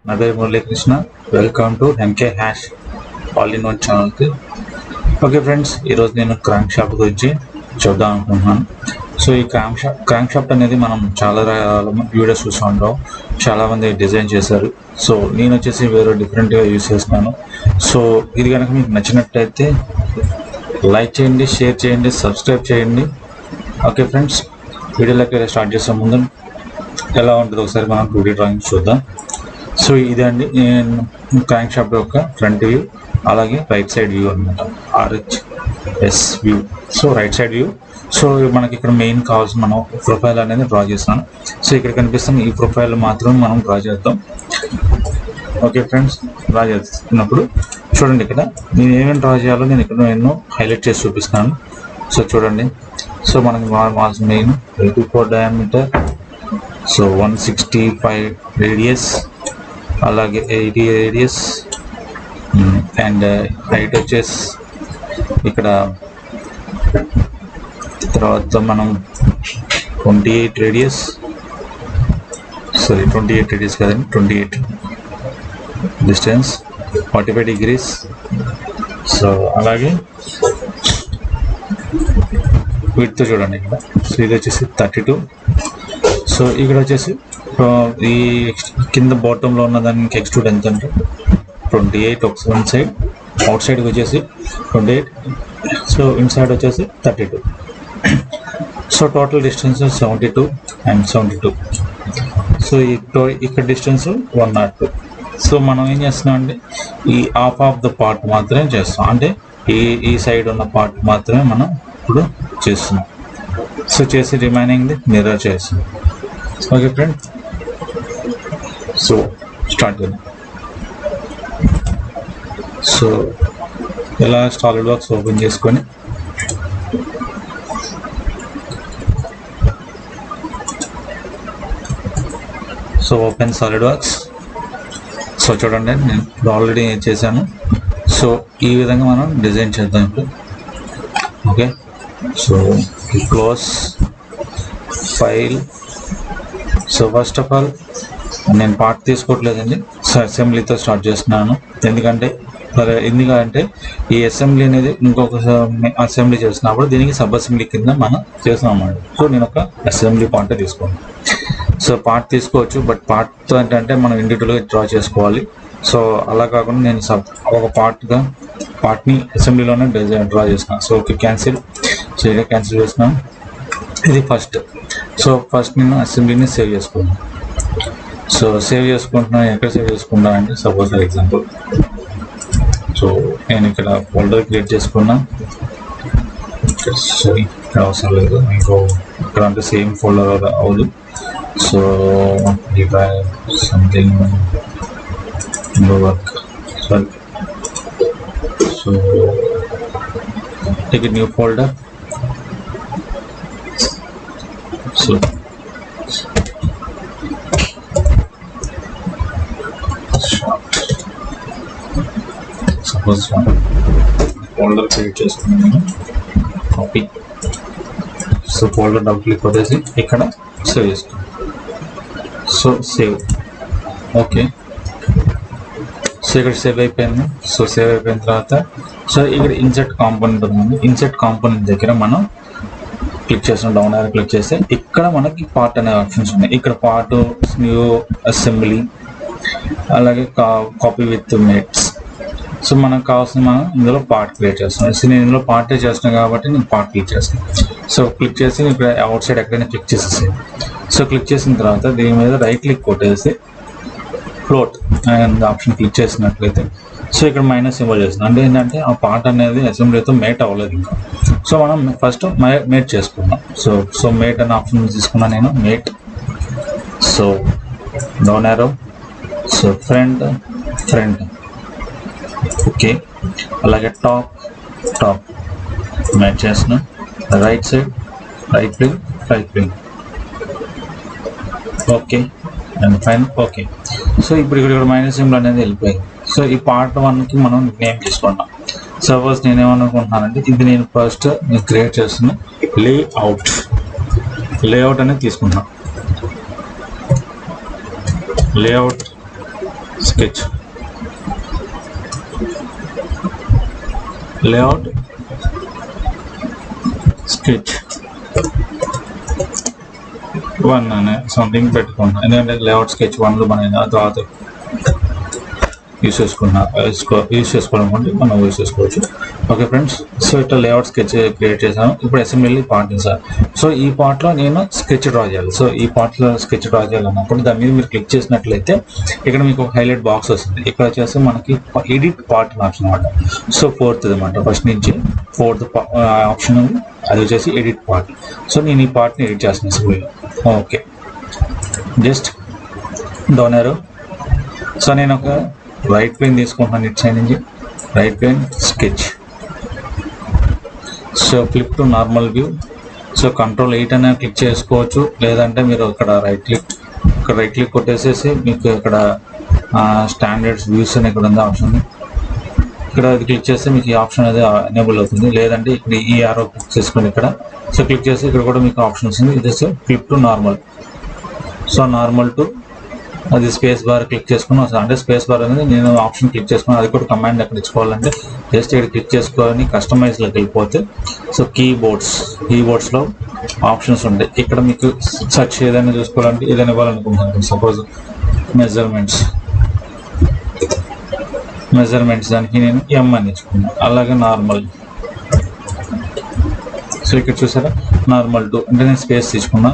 నా పేరు Muralikrishna. Welcome to MK hash all in one ఛానల్కి. ఓకే ఫ్రెండ్స్, ఈరోజు నేను క్రాంక్ షాఫ్ట్ గురించి చూద్దాం అనుకుంటున్నాను. సో ఈ క్రాంక్ షాఫ్ట్ అనేది మనం చాలా వీడియోస్ చూస్తూ ఉంటాం, చాలామంది డిజైన్ చేశారు. సో నేను వచ్చేసి వేరే డిఫరెంట్గా యూజ్ చేస్తున్నాను. సో ఇది కనుక మీకు నచ్చినట్టయితే లైక్ చేయండి, షేర్ చేయండి, సబ్స్క్రైబ్ చేయండి. ఓకే ఫ్రెండ్స్, వీడియోలోకి స్టార్ట్ చేసే ముందు ఎలా ఉంటుందో ఒకసారి మనం 2D డ్రాయింగ్ చూద్దాం. సో ఇదండి క్రాంక్ షాఫ్ట్ యొక్క ఫ్రంట్ వ్యూ, అలాగే రైట్ సైడ్ వ్యూ అనమాట, RHS view. So right side view. So మనకి ఇక్కడ మెయిన్ కావాల్సిన మనం ప్రొఫైల్ అనేది డ్రా చేస్తాను. సో ఇక్కడ కనిపిస్తున్న ఈ ప్రొఫైల్ మాత్రం మనం డ్రా చేద్దాం. ఓకే ఫ్రెండ్స్, డ్రా చేస్తున్నప్పుడు చూడండి, ఇక్కడ నేను ఏమేమి డ్రా చేయాలో నేను ఇక్కడ ఎన్నో హైలైట్ చేసి చూపిస్తాను. సో చూడండి, సో మనకి మెయిన్ 84 డయామీటర్, సో 165 రేడియస్, అలాగే 80 రేడియస్, అండ్ హైట్ వచ్చేసి ఇక్కడ తర్వాత మనం 28 రేడియస్, సారీ 28 రేడియస్ కదండి, 28 డిస్టెన్స్, 45 డిగ్రీస్. సో అలాగే వీటితో చూడండి ఇక్కడ. సో ఇది వచ్చేసి 32. సో ఇక్కడ వచ్చేసి ఈ కింద బాటంలో ఉన్న దానికి ఎక్స్ట్రూడ్ ఎంత అంటే 28 వన్ సైడ్, అవుట్ సైడ్కి వచ్చేసి 28, సో ఇన్సైడ్ వచ్చేసి 32. So total distance 72 and 72. So ఇక్కడ డిస్టెన్స్ 102. సో మనం ఏం చేస్తున్నాం అంటే ఈ హాఫ్ ఆఫ్ ద పార్ట్ మాత్రమే చేస్తాం, అంటే ఈ సైడ్ ఉన్న పార్ట్ మాత్రమే మనం ఇప్పుడు చేస్తున్నాం. సో చేసి రిమైనింగ్ ది మిర్రర్ చేస్తున్నాం. ఓకే ఫ్రెండ్, సో స్టార్ట్ చేద్దాం. సో ఇలా సాలిడ్ వర్క్స్ ఓపెన్ చేసుకొని so open solid works. So చూడండి, నేను ఆల్రెడీ చేశాను. సో ఈ విధంగా మనం డిజైన్ చేద్దాం ఇప్పుడు. Okay, so close file. So first of all నేను పార్ట్ తీసుకోవట్లేదండి, సో అసెంబ్లీతో స్టార్ట్ చేస్తున్నాను. ఎందుకంటే ఈ అసెంబ్లీ అనేది ఇంకొక అసెంబ్లీ చేసినప్పుడు దీనికి సబ్ అసెంబ్లీ కింద మనం చేస్తున్నాం అన్నమాట. సో నేను ఒక అసెంబ్లీ పార్ట్ తీసుకోండి. సో పార్ట్ తీసుకోవచ్చు, బట్ పార్ట్ ఏంటంటే మనం ఇండివిజువల్గా డ్రా చేసుకోవాలి. సో అలా కాకుండా నేను ఒక పార్ట్ని అసెంబ్లీలోనే డ్రా చేస్తున్నాను. So okay, cancel. సో ఇలా క్యాన్సిల్ చేస్తున్నాను. ఇది ఫస్ట్. సో ఫస్ట్ నేను అసెంబ్లీని సేవ్ చేసుకున్నాను. సో సేవ్ చేసుకుంటున్నాను. ఎక్కడ సేవ్ చేసుకున్నాను అంటే సపోజ్ ఫర్ ఎగ్జాంపుల్, సో నేను ఇక్కడ ఫోల్డర్ క్రియేట్ చేసుకున్నా. సో ఇక్కడ అవసరం లేదు, ఇంకో ఇక్కడ అంటే సేమ్ ఫోల్డర్ అవ్వదు. So something work, sorry. So take new folder. So suppose folder create చేసుకున్నాను, copy. So folder double click కొట్టేసి ఇక్కడ సేవ్ చేసుకున్నాను. So save. ఓకే, సో ఇక్కడ సేవ్ అయిపోయింది. సో సేవ్ అయిపోయిన తర్వాత సో ఇక్కడ ఇన్సర్ట్ కాంపోనెంట్ ఉంది. ఇన్సర్ట్ కాంపోనెంట్ దగ్గర మనం క్లిక్ చేసిన డౌన్ యారో క్లిక్ చేస్తే ఇక్కడ మనకి పార్ట్ అనే ఆప్షన్స్ ఉన్నాయి. ఇక్కడ పార్ట్, న్యూ అసెంబ్లీ, అలాగే కాపీ విత్ మేట్స్. సో మనకు కావాల్సిన మనం ఇందులో పార్ట్ క్రియేట్ చేస్తున్నాం. సో నేను ఇందులో పార్టే చేస్తున్నాను కాబట్టి నేను పార్ట్ క్లిక్ చేస్తాను. సో క్లిక్ చేసి ఇక్కడ అవుట్ సైడ్ ఎక్కడైనా క్లిక్ చేసేసి, సో క్లిక్ చేసిన తర్వాత దీని మీద రైట్ క్లిక్ కొట్టేసి ఫ్లోట్ అనే ఆప్షన్ క్లిక్ చేసినట్లయితే సో ఇక్కడ మైనస్ సింబల్ చేస్తున్నాం. అంటే ఏంటంటే ఆ పార్ట్ అనేది అసెంబ్లీతో మేట్ అవ్వలేదు ఇంకా. సో మనం ఫస్ట్ మేట్ చేసుకున్నాం. సో మేట్ అనే ఆప్షన్ తీసుకున్నాను నేను, mate. So down arrow, so front. Okay, అలాగే టాప్ మేట్ చేస్తున్నాం. Right side, right plane. Okay and fine. Okay, so ఇప్పుడు ఇక్కడ మైనస్ సింబల్ అనేది వెళ్ళిపోయింది. సో ఈ పార్ట్ 1కి మనం నేమ్ తీసుకున్నాం. సపోజ్ నేనేమనుకుంటున్నానంటే ఇది నేను ఫస్ట్ క్రియేట్ చేస్తున్న లేఅవుట్ అనేది తీసుకుంటున్నాను. లేఅవుట్ sketch, layout sketch 1 అనే సంథింగ్ పెట్టుకున్నాం, ఎందుకంటే లేఅవుట్ స్కెచ్ 1లో మనం ఆ తర్వాత యూస్ చేసుకోవాలనుకుంటే మనం యూస్ చేసుకోవచ్చు. ఓకే ఫ్రెండ్స్, సో ఇట్లా లేఅవుట్ స్కెచ్ క్రియేట్ చేశాను. ఇప్పుడు అసెంబ్లీ పార్ట్ సార్. సో ఈ పార్ట్లో నేను స్కెచ్ డ్రా చేయాలి. సో ఈ పార్ట్లో స్కెచ్ డ్రా చేయాలన్నప్పుడు దాని మీద మీరు క్లిక్ చేసినట్లయితే ఇక్కడ మీకు ఒక హైలైట్ బాక్స్ వస్తుంది. ఇక్కడ వచ్చేసి మనకి ఎడిట్ పార్ట్ ఆప్షన్ అనమాట. సో ఫోర్త్ అనమాట, ఫస్ట్ నుంచి ఫోర్త్ ఆప్షన్ ఉంది, అది వచ్చేసి ఎడిట్ పార్ట్. సో నేను ఈ పార్ట్ని ఎడిట్ చేస్తున్నాను అసెంబ్లీలో. Okay, just down arrow. So నేను ఒక రైట్ ప్లేన్ తీసుకుంటున్నాను, ఇట్ సైడ్ నుంచి right plane sketch. So flip to normal view. So control 8 అనేది క్లిక్ చేసుకోవచ్చు, లేదంటే మీరు ఇక్కడ రైట్ క్లిక్ కొట్టేసేసి మీకు ఇక్కడ స్టాండర్డ్స్ వ్యూస్ అని ఇక్కడ ఉంది ఆప్షన్, ఇక్కడ అది క్లిక్ చేస్తే మీకు ఈ ఆప్షన్ అనేది ఎనేబుల్ అవుతుంది. లేదంటే ఇక్కడ ఈ ఆరో క్లిక్ చేసుకుని ఇక్కడ సో క్లిక్ చేసి ఇక్కడ కూడా మీకు ఆప్షన్ వస్తుంది. ఇది flip to normal. So normal to అది స్పేస్ బార్ క్లిక్ చేసుకుని వస్తుంది. అంటే స్పేస్ బార్ అనేది నేను ఆప్షన్ క్లిక్ చేసుకుని అది కూడా కమాండ్ ఎక్కడ ఇచ్చుకోవాలంటే జస్ట్ ఇక్కడ క్లిక్ చేసుకొని కస్టమైజ్లోకి వెళ్ళిపోతే సో కీబోర్డ్స్లో ఆప్షన్స్ ఉంటాయి. ఇక్కడ మీకు సెర్చ్ ఏదైనా చూసుకోవాలంటే ఏదైనా ఇవ్వాలనుకుంటున్నాను, సపోజ్ మెజర్మెంట్స్ దానికి నేను ఎం అని ఇచ్చుకున్నాను. అలాగే నార్మల్. సో ఇక్కడ చూసారా నార్మల్ టు అంటే నేను స్పేస్ తీసుకున్నా.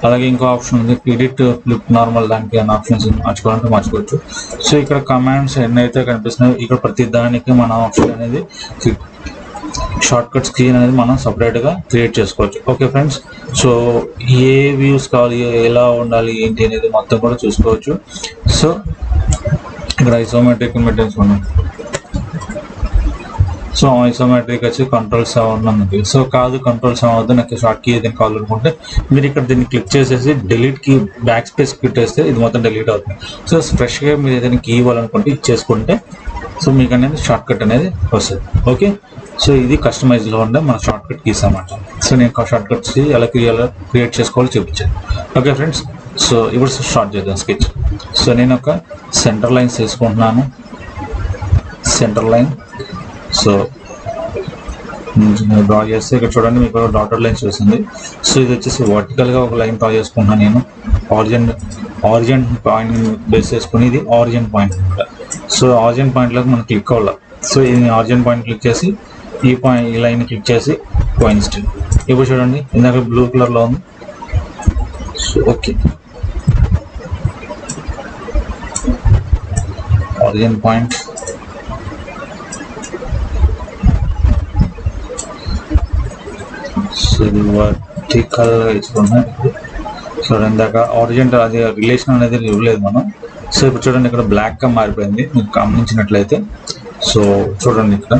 అలాగే ఇంకో ఆప్షన్ ఉంది ఎడిట్ ఫ్లిప్ నార్మల్, దానికి అన్ని ఆప్షన్స్ మార్చుకోవాలంటే మార్చుకోవచ్చు. సో ఇక్కడ కమాండ్స్ ఎన్నైతే కనిపిస్తున్నాయో ఇక్కడ ప్రతి దానికి మన ఆప్షన్ అనేది షార్ట్ కట్ స్క్రీన్ అనేది మనం సపరేట్గా క్రియేట్ చేసుకోవచ్చు. ఓకే ఫ్రెండ్స్, సో ఏ వ్యూస్ కావాలి, ఎలా ఉండాలి ఏంటి అనేది మొత్తం కూడా చూసుకోవచ్చు. సో ఇక్కడ ఐసోమెట్రిక్ మెయింటైన్స్. సో ఐసోమెట్రిక్ వచ్చి కంట్రోల్ 7 ఉంది. సో కాదు కంట్రోల్ 7 వద్దు, నాకు షార్ట్ కీ ఏదైనా కావాలనుకుంటే మీరు ఇక్కడ దీన్ని క్లిక్ చేసేసి డిలీట్ కీ బ్యాక్ స్పేస్ పెట్టేస్తే ఇది మొత్తం డిలీట్ అవుతుంది. సో ఫ్రెష్గా మీరు ఏదైనా కీ ఇవ్వాలనుకుంటే ఇచ్చేసుకుంటే సో మీకు అనేది షార్ట్ కట్ అనేది వస్తుంది. ఓకే, సో ఇది కస్టమైజ్లో ఉండే మన షార్ట్ కట్ కీస్ అన్నమాట. సో నేను షార్ట్ కట్స్ ఎలా క్రియేట్ చేసుకోవాలో చూపించాను. ఓకే ఫ్రెండ్స్, సో ఇప్పుడు స్టార్ట్ చేద్దాం స్కెచ్. సో నేను ఒక సెంటర్ లైన్స్ తీసుకుంటున్నాను, సెంటర్ లైన్. సో డ్రా చేస్తే ఇక్కడ చూడండి మీకు డాటెడ్ లైన్స్ వస్తుంది. సో ఇది వచ్చేసి వర్టికల్గా ఒక లైన్ డ్రా చేసుకుంటున్నాను నేను, ఆరిజిన్ పాయింట్ బేస్ చేసుకుని ఇది ఆరిజిన్ పాయింట్ అనమాట. సో ఆరిజిన్ పాయింట్లోకి మనం క్లిక్ అవ్వాలి. సో ఇది ఆరిజిన్ పాయింట్ క్లిక్ చేసి ఈ లైన్ క్లిక్ చేసి కోయిన్సిడెంట్. ఇప్పుడు చూడండి ఇందాక బ్లూ కలర్లో ఉంది. So okay, origin point. So ఇది వర్టికల్ ఇచ్చుకున్నాం. సో ఇందాక ఆరిజిన్ అది రిలేషన్ అనేది ఇవ్వలేదు మనం. సో ఇప్పుడు చూడండి ఇక్కడ బ్లాక్గా మారిపోయింది మీకు గమనించినట్లయితే. సో చూడండి ఇక్కడ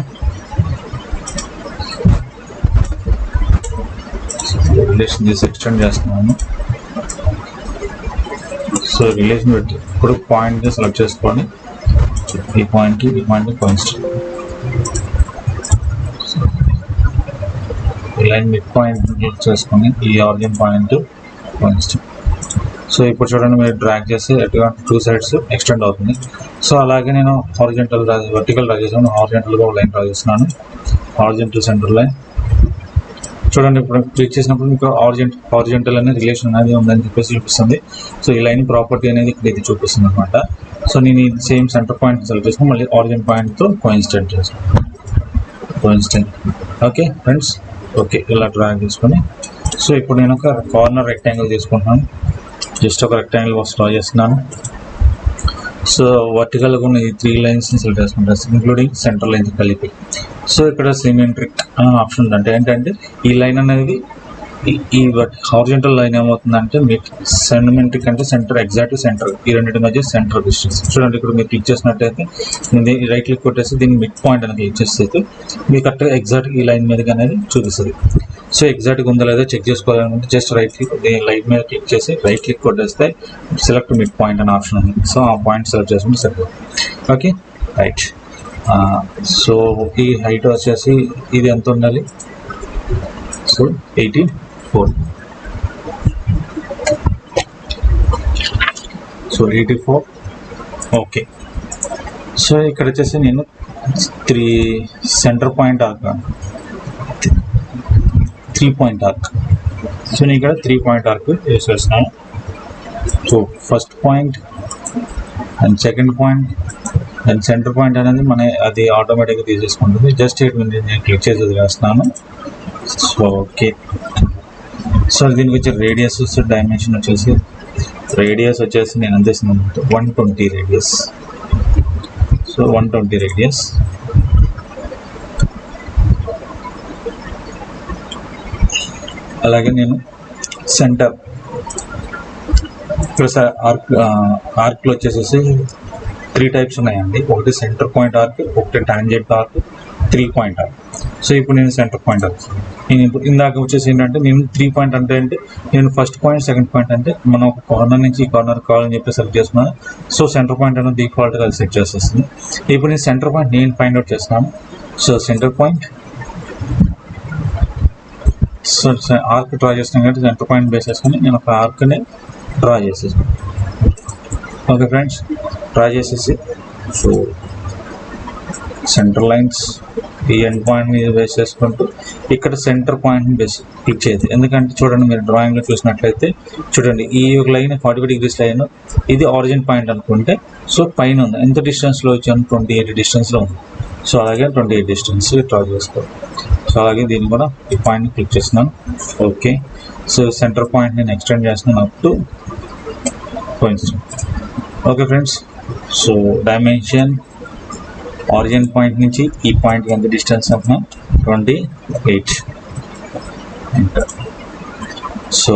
రిలేషన్ చేసి ఎక్స్టెండ్ చేస్తున్నాను. సో రిలేషన్ పెట్టి ఇప్పుడు పాయింట్ సెలెక్ట్ చేసుకోండి, ఈ పాయింట్కి కోయిన్సిడెంట్. ఈ లైన్ మిడ్ పాయింట్ క్లిక్ చేసుకొని ఈ ఆరిజిన్ పాయింట్ కోయిన్సిడెంట్. సో ఇప్పుడు చూడండి మీరు డ్రాగ్ చేస్తే ఎటుగా 2 సైడ్స్ ఎక్స్టెండ్ అవుతుంది. సో అలాగే నేను వర్టికల్ డ్రా చేసాను, హారిజాంటల్గా ఒక లైన్ డ్రా చేస్తున్నాను, హారిజాంటల్ సెంటర్ లైన్. చూడండి ఇప్పుడు క్లిక్ చేసినప్పుడు మీకు హారిజాంటల్ అనే రిలేషన్ అనేది ఉందని చెప్పేసి చూపిస్తుంది. సో ఈ లైన్ ప్రాపర్టీ అనేది ఇక్కడ ఇది చూపిస్తుంది అనమాట. సో నేను సేమ్ సెంటర్ పాయింట్ సెలెక్ట్ చేసుకుని మళ్ళీ ఆరిజిన్ పాయింట్తో కోయిన్సిడెంట్ చేస్తాను, కోయిన్సిడెంట్. ఓకే ఫ్రెండ్స్, ఓకే ఇలా డ్రాగ్ చేసుకొని సో ఇప్పుడు నేను ఒక కార్నర్ రెక్టాంగిల్ తీసుకుంటున్నాను, జస్ట్ ఒక రెక్టాంగిల్ డ్రా చేస్తున్నాను. సో వర్టికల్గా ఉన్న ఈ 3 లైన్స్ని సెలెక్ట్ చేసుకుంటాను, ఇంక్లూడింగ్ సెంటర్ లైన్స్ కలిపి. సో ఇక్కడ సిమెట్రిక్ అనే ఆప్షన్ ఉంది. అంటే ఏంటంటే ఈ లైన్ అనేది ఈ హారిజాంటల్ లైన్ ఏమవుతుందంటే మీకు సిమెట్రిక్ అంటే సెంటర్, ఎగ్జాక్ట్ సెంటర్, ఈ రెండింటి మధ్య సెంటర్ డిస్టెన్స్. చూడండి ఇక్కడ మీరు క్లిక్ చేసినట్టయితే నేను రైట్ క్లిక్ కొట్టేసి దీన్ని మిడ్ పాయింట్ అనేది క్లిక్ చేస్తే మీకు కరెక్ట్గా ఎగ్జాక్ట్ ఈ లైన్ మీదకి అనేది చూపిస్తుంది. సో ఎగ్జాక్ట్గా ఉందో లేదో చెక్ చేసుకోవాలనుకుంటే జస్ట్ రైట్ క్లిక్ లైన్ మీద క్లిక్ చేసి రైట్ క్లిక్ కొట్టేస్తే సెలెక్ట్ మిడ్ పాయింట్ అనే ఆప్షన్ ఉంది. సో ఆ పాయింట్ సెలెక్ట్ చేసుకుంటే సరిపోతుంది. Okay right. సో ఈ హైట్ వచ్చేసి ఇది ఎంత ఉండాలి, సో 84. సో 84. ఓకే సో ఇక్కడ వచ్చేసి నేను 3 centre point arc, 3 point arc. So నేను ఇక్కడ 3 పాయింట్ ఆర్క్ వేసేస్తున్నాను. So first point and second point and centre point అనేది అది ఆటోమేటిక్గా తీసేసుకుంటుంది. జస్ట్ ఇక్కడ నేను క్లిక్ చేసి వదిలేస్తున్నాను. So okay. సో దీనికి వచ్చే రేడియస్ డైమెన్షన్ వచ్చేసి నేను ఎంత ఇస్తున్నాను 120 రేడియస్. So 120 radius. అలాగే నేను సెంటర్ ఇక్కడ ఆర్క్లో వచ్చేసేసి 3 టైప్స్ ఉన్నాయండి. ఒకటి సెంటర్ పాయింట్ ఆర్క్, ఒకటి tangent arc, 3 point arc. So ఇప్పుడు నేను సెంటర్ పాయింట్ ఆర్క్. నేను ఇప్పుడు ఇందాక వచ్చేసి ఏంటంటే నేను 3 పాయింట్ అంటే నేను ఫస్ట్ పాయింట్ సెకండ్ పాయింట్ అంటే మనం ఒక కార్నర్ నుంచి ఈ కార్నర్ కావాలని చెప్పి సెలెక్ట్ చేస్తున్నాను. సో సెంటర్ పాయింట్ అనేది డిఫాల్ట్గా అది సెట్ చేసేస్తుంది. ఇప్పుడు నేను సెంటర్ పాయింట్ నేను ఫైండ్ అవుట్ చేస్తున్నాను. So centre point, so arc draw చేస్తున్నాను కాబట్టి సెంటర్ పాయింట్ బేస్ చేసుకొని నేను ఒక ఆర్క్ని డ్రా చేసేసాను. ఓకే ఫ్రెండ్స్, డ్రా చేసేసి సో సెంటర్ లైన్స్ ఈ ఎండ్ పాయింట్ మీద బేస్ చేసుకుంటూ ఇక్కడ సెంటర్ పాయింట్ని బేస్ క్లిక్ చేయదు. ఎందుకంటే చూడండి, మీరు డ్రాయింగ్లో చూసినట్లయితే చూడండి, ఈ ఒక లైన్ 45 degrees లైన్ ఇది ఆరిజిన్ పాయింట్ అనుకుంటే సో పైన ఉంది. ఎంత డిస్టెన్స్లో వచ్చాను? 28 డిస్టెన్స్లో ఉంది. సో అలాగే 28 డిస్టెన్స్ డ్రా చేసుకోవాలి. సో అలాగే దీన్ని కూడా ఈ పాయింట్ని క్లిక్ చేస్తున్నాను. ఓకే. సో సెంటర్ పాయింట్ నేను ఎక్స్టెండ్ చేస్తున్నాను up to coincident. Okay friends, so dimension origin point నుంచి ఈ పాయింట్కి ఎంత డిస్టెన్స్ అంటున్నా 28. సో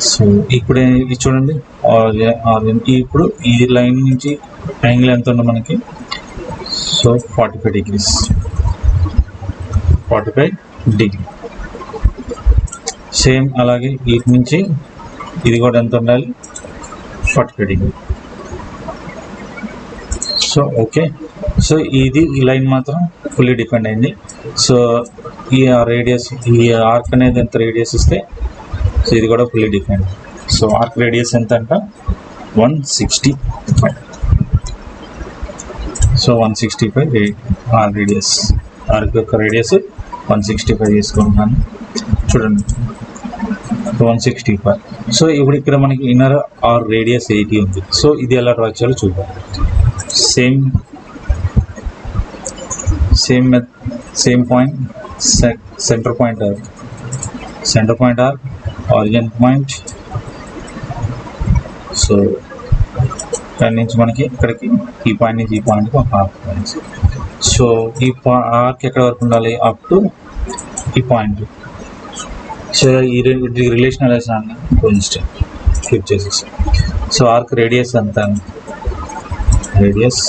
సో ఇప్పుడు ఇది చూడండి, ఇప్పుడు ఈ లైన్ నుంచి యాంగిల్ ఎంత ఉందో మనకి, సో 45 degrees. 45 degree. సేమ్ అలాగే వీటి నుంచి ఇది కూడా ఎంత ఉండాలి? 45 degree. So okay. సో ఈ లైన్ మాత్రం ఫుల్లీ డిపెండ్ అయింది. సో ఈ రేడియస్, ఈ ఆర్క్ అనేది ఎంత రేడియస్ ఇస్తే సో ఇది కూడా fully depend. So arc radius ఎంత అంట 165. సో 165 ఆర్క్ రేడియస్, ఆర్క్ యొక్క రేడియస్ 165 తీసుకుంటున్నాను. చూడండి 165. సో ఇప్పుడు ఇక్కడ మనకి ఇన్నర్ ఆర్ రేడియస్ 80 ఉంది. సో ఇది ఎలా డ్రా చేయాలో చూద్దాం. Same point, centre point or origin point. So దాని నుంచి మనకి ఇక్కడికి ఈ పాయింట్ నుంచి ఈ పాయింట్కి ఒక ఆర్క్ పాయింట్. సో ఈ ఆర్క్ ఎక్కడ వరకు ఉండాలి? అప్ టు ఈ పాయింట్. సో ఈ రిలేషన్ ఎలా కోయిన్సిడెంట్ క్లిక్ చేసేసి సో ఆర్క్ రేడియస్ ఎంత? రేడియస్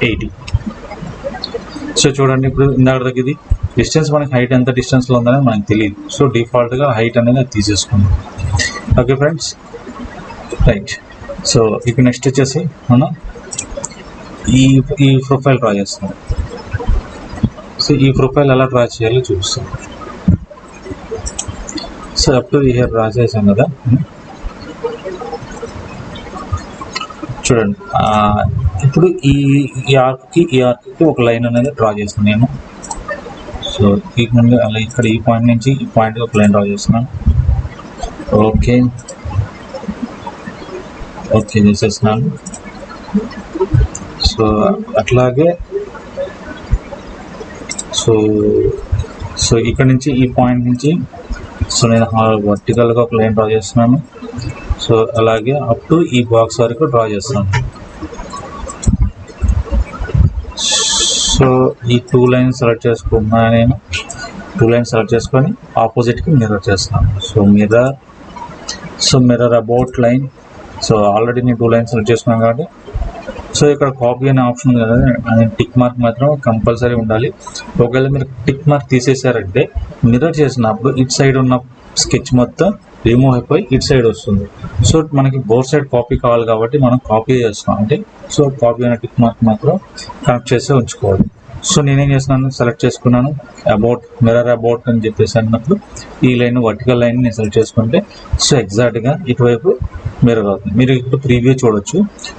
80. సో చూడండి, ఇప్పుడు ఇందాక దగ్గర ఇది డిస్టెన్స్ మనకి హైట్ ఎంత డిస్టెన్స్లో ఉందనేది మనకు తెలియదు. సో డిఫాల్ట్గా హైట్ అనేది అది తీసేసుకుందాం. Okay friends, right. సో ఇప్పుడు నెక్స్ట్ వచ్చేసి మనం ఈ ప్రొఫైల్ డ్రా చేస్తాం. సో ఈ ప్రొఫైల్ ఎలా డ్రా చేయాలో చూపిస్తాం. So up to hear draw చేసాం కదా. చూడండి, ఇప్పుడు ఈ ఆర్క్కి ఒక లైన్ అనేది డ్రా చేస్తాను నేను. సో అలా ఇక్కడ ఈ పాయింట్ నుంచి ఈ పాయింట్కి ఒక లైన్ డ్రా చేస్తున్నాను. ఓకే చేసేస్తున్నాను. సో అట్లాగే సో ఇక్కడ నుంచి ఈ పాయింట్ నుంచి సో నేను వర్టికల్గా ఒక లైన్ డ్రా చేస్తున్నాను. సో అలాగే అప్ టు ఈ బాక్స్ వరకు డ్రా చేస్తాను. సో ఈ 2 లైన్స్ సెలెక్ట్ చేసుకుంటున్నాను నేను. 2 లైన్స్ సెలెక్ట్ చేసుకొని ఆపోజిట్కి మిర్రర్ చేస్తున్నాను. So mirror about line. So already నేను 2 లైన్స్ సెలెక్ట్ చేసుకున్నాను కాబట్టి సో ఇక్కడ కాపీ అనే ఆప్షన్ ఉంది కదా, టిక్ మార్క్ మాత్రం కంపల్సరీ ఉండాలి. ఒకవేళ మీరు టిక్ మార్క్ తీసేసారంటే మిర్రర్ చేసినప్పుడు ఇటు సైడ్ ఉన్న స్కెచ్ మొత్తం రిమూవ్ అయిపోయి ఇటు సైడ్ వస్తుంది. సో మనకి బోత్ సైడ్ కాపీ కావాలి కాబట్టి మనం కాపీ చేస్తాం. అంటే సో కాపీ అనే టిక్ మార్క్ మాత్రం కనెక్ట్ చేసి ఉంచుకోవాలి. సో నేనేం చేస్తున్నాను, సెలెక్ట్ చేసుకున్నాను అబౌట్, మిర్రర్ అబౌట్ అని చెప్పేసి అన్నప్పుడు ఈ లైన్ వర్టికల్ లైన్ నేను సెలెక్ట్ చేసుకుంటే సో ఎగ్జాక్ట్గా ఇటువైపు మిర్రర్ అవుతుంది. మీరు ఇప్పుడు ప్రీవ్యూ చూడొచ్చు.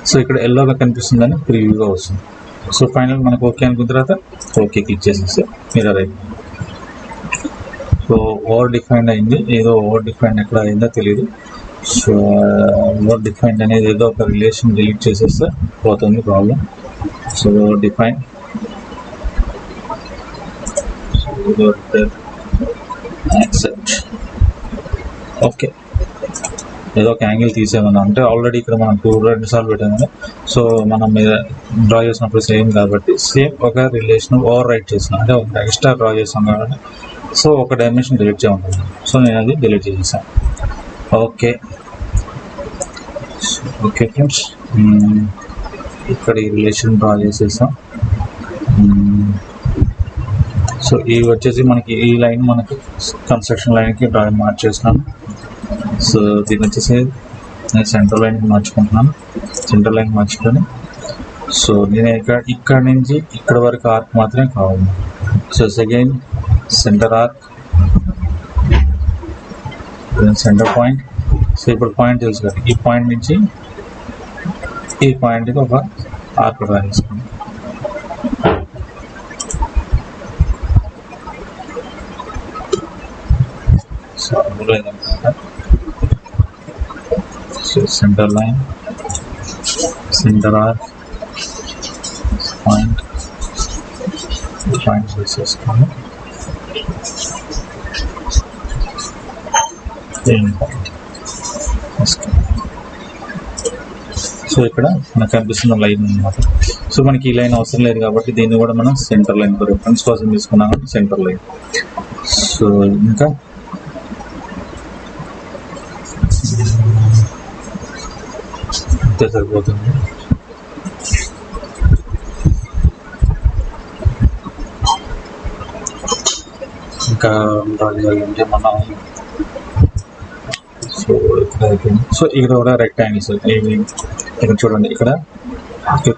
సో ఇక్కడ ఎల్లోగా కనిపిస్తుందని ప్రీవ్యూగా వస్తుంది. సో ఫైనల్ మనకు ఓకే అనుకున్న తర్వాత ఓకే క్లిక్ చేసేస్తే మిర్రర్ అయిపోయింది. సో ఓవర్ డిఫైన్డ్ అయింది, ఏదో ఓవర్ డిఫైన్డ్ ఎక్కడ అయిందో తెలియదు. సో ఓవర్ డిఫైన్డ్ అనేది ఏదో ఒక రిలేషన్ డిలీట్ చేసేస్తే పోతుంది problem. So over define accept okay. ఏదో ఒక యాంగిల్ తీసేమన్నా అంటే ఆల్రెడీ ఇక్కడ మనం 2 సార్లు పెట్టాం కదా. సో మనం మీద డ్రా చేసినప్పుడు సేమ్ కాబట్టి సేమ్ ఒక రిలేషన్ ఓవర్ రైట్ చేసినాం అంటే ఒక ఎక్స్ట్రా డ్రా చేసాం కాబట్టి సో ఒక డైమెన్షన్ డిలీట్ చేయమంటుంది. సో నేను అది డిలీట్ చేసేసాను. ఓకే ఓకే ఫ్రెండ్స్, ఇక్కడ ఈ రిలేషన్ డ్రా చేసేసాం. సో ఇవి వచ్చేసి మనకి ఈ లైన్ మనకి కన్స్ట్రక్షన్ లైన్కి డ్రాయింగ్ మార్చేసినాను. సో దీన్ని వచ్చేసి నేను సెంటర్ లైన్కి మార్చుకుంటున్నాను. సెంటర్ లైన్ మార్చుకొని సో నేను ఇక్కడ నుంచి ఇక్కడ వరకు ఆర్క్ మాత్రమే కావాలి. So second centre arc, centre point. So ఇప్పుడు పాయింట్ తెలుసు కదా, ఈ పాయింట్ నుంచి ఈ పాయింట్కి ఒక ఆర్క్ డ్రా చేసుకోండి. సో అందులో ఏదనుకుంటా so centre line, centre arc, point వేసేసుకోండి. సో ఇక్కడ మనకు కనిపిస్తున్న లైన్ అనమాట. సో మనకి ఈ లైన్ అవసరం లేదు కాబట్టి దీన్ని కూడా మనం సెంటర్ లైన్ రిఫరెన్స్ కోసం తీసుకున్నాం కాబట్టి సెంటర్ లైన్. సో ఇంకా అంతే సరిపోతుంది. ఇంకా అంటే మనం సో ఇక్కడ అయిపోయింది. సో ఇక్కడ కూడా రెక్టాంగిల్స్ ఇక్కడ చూడండి, ఇక్కడ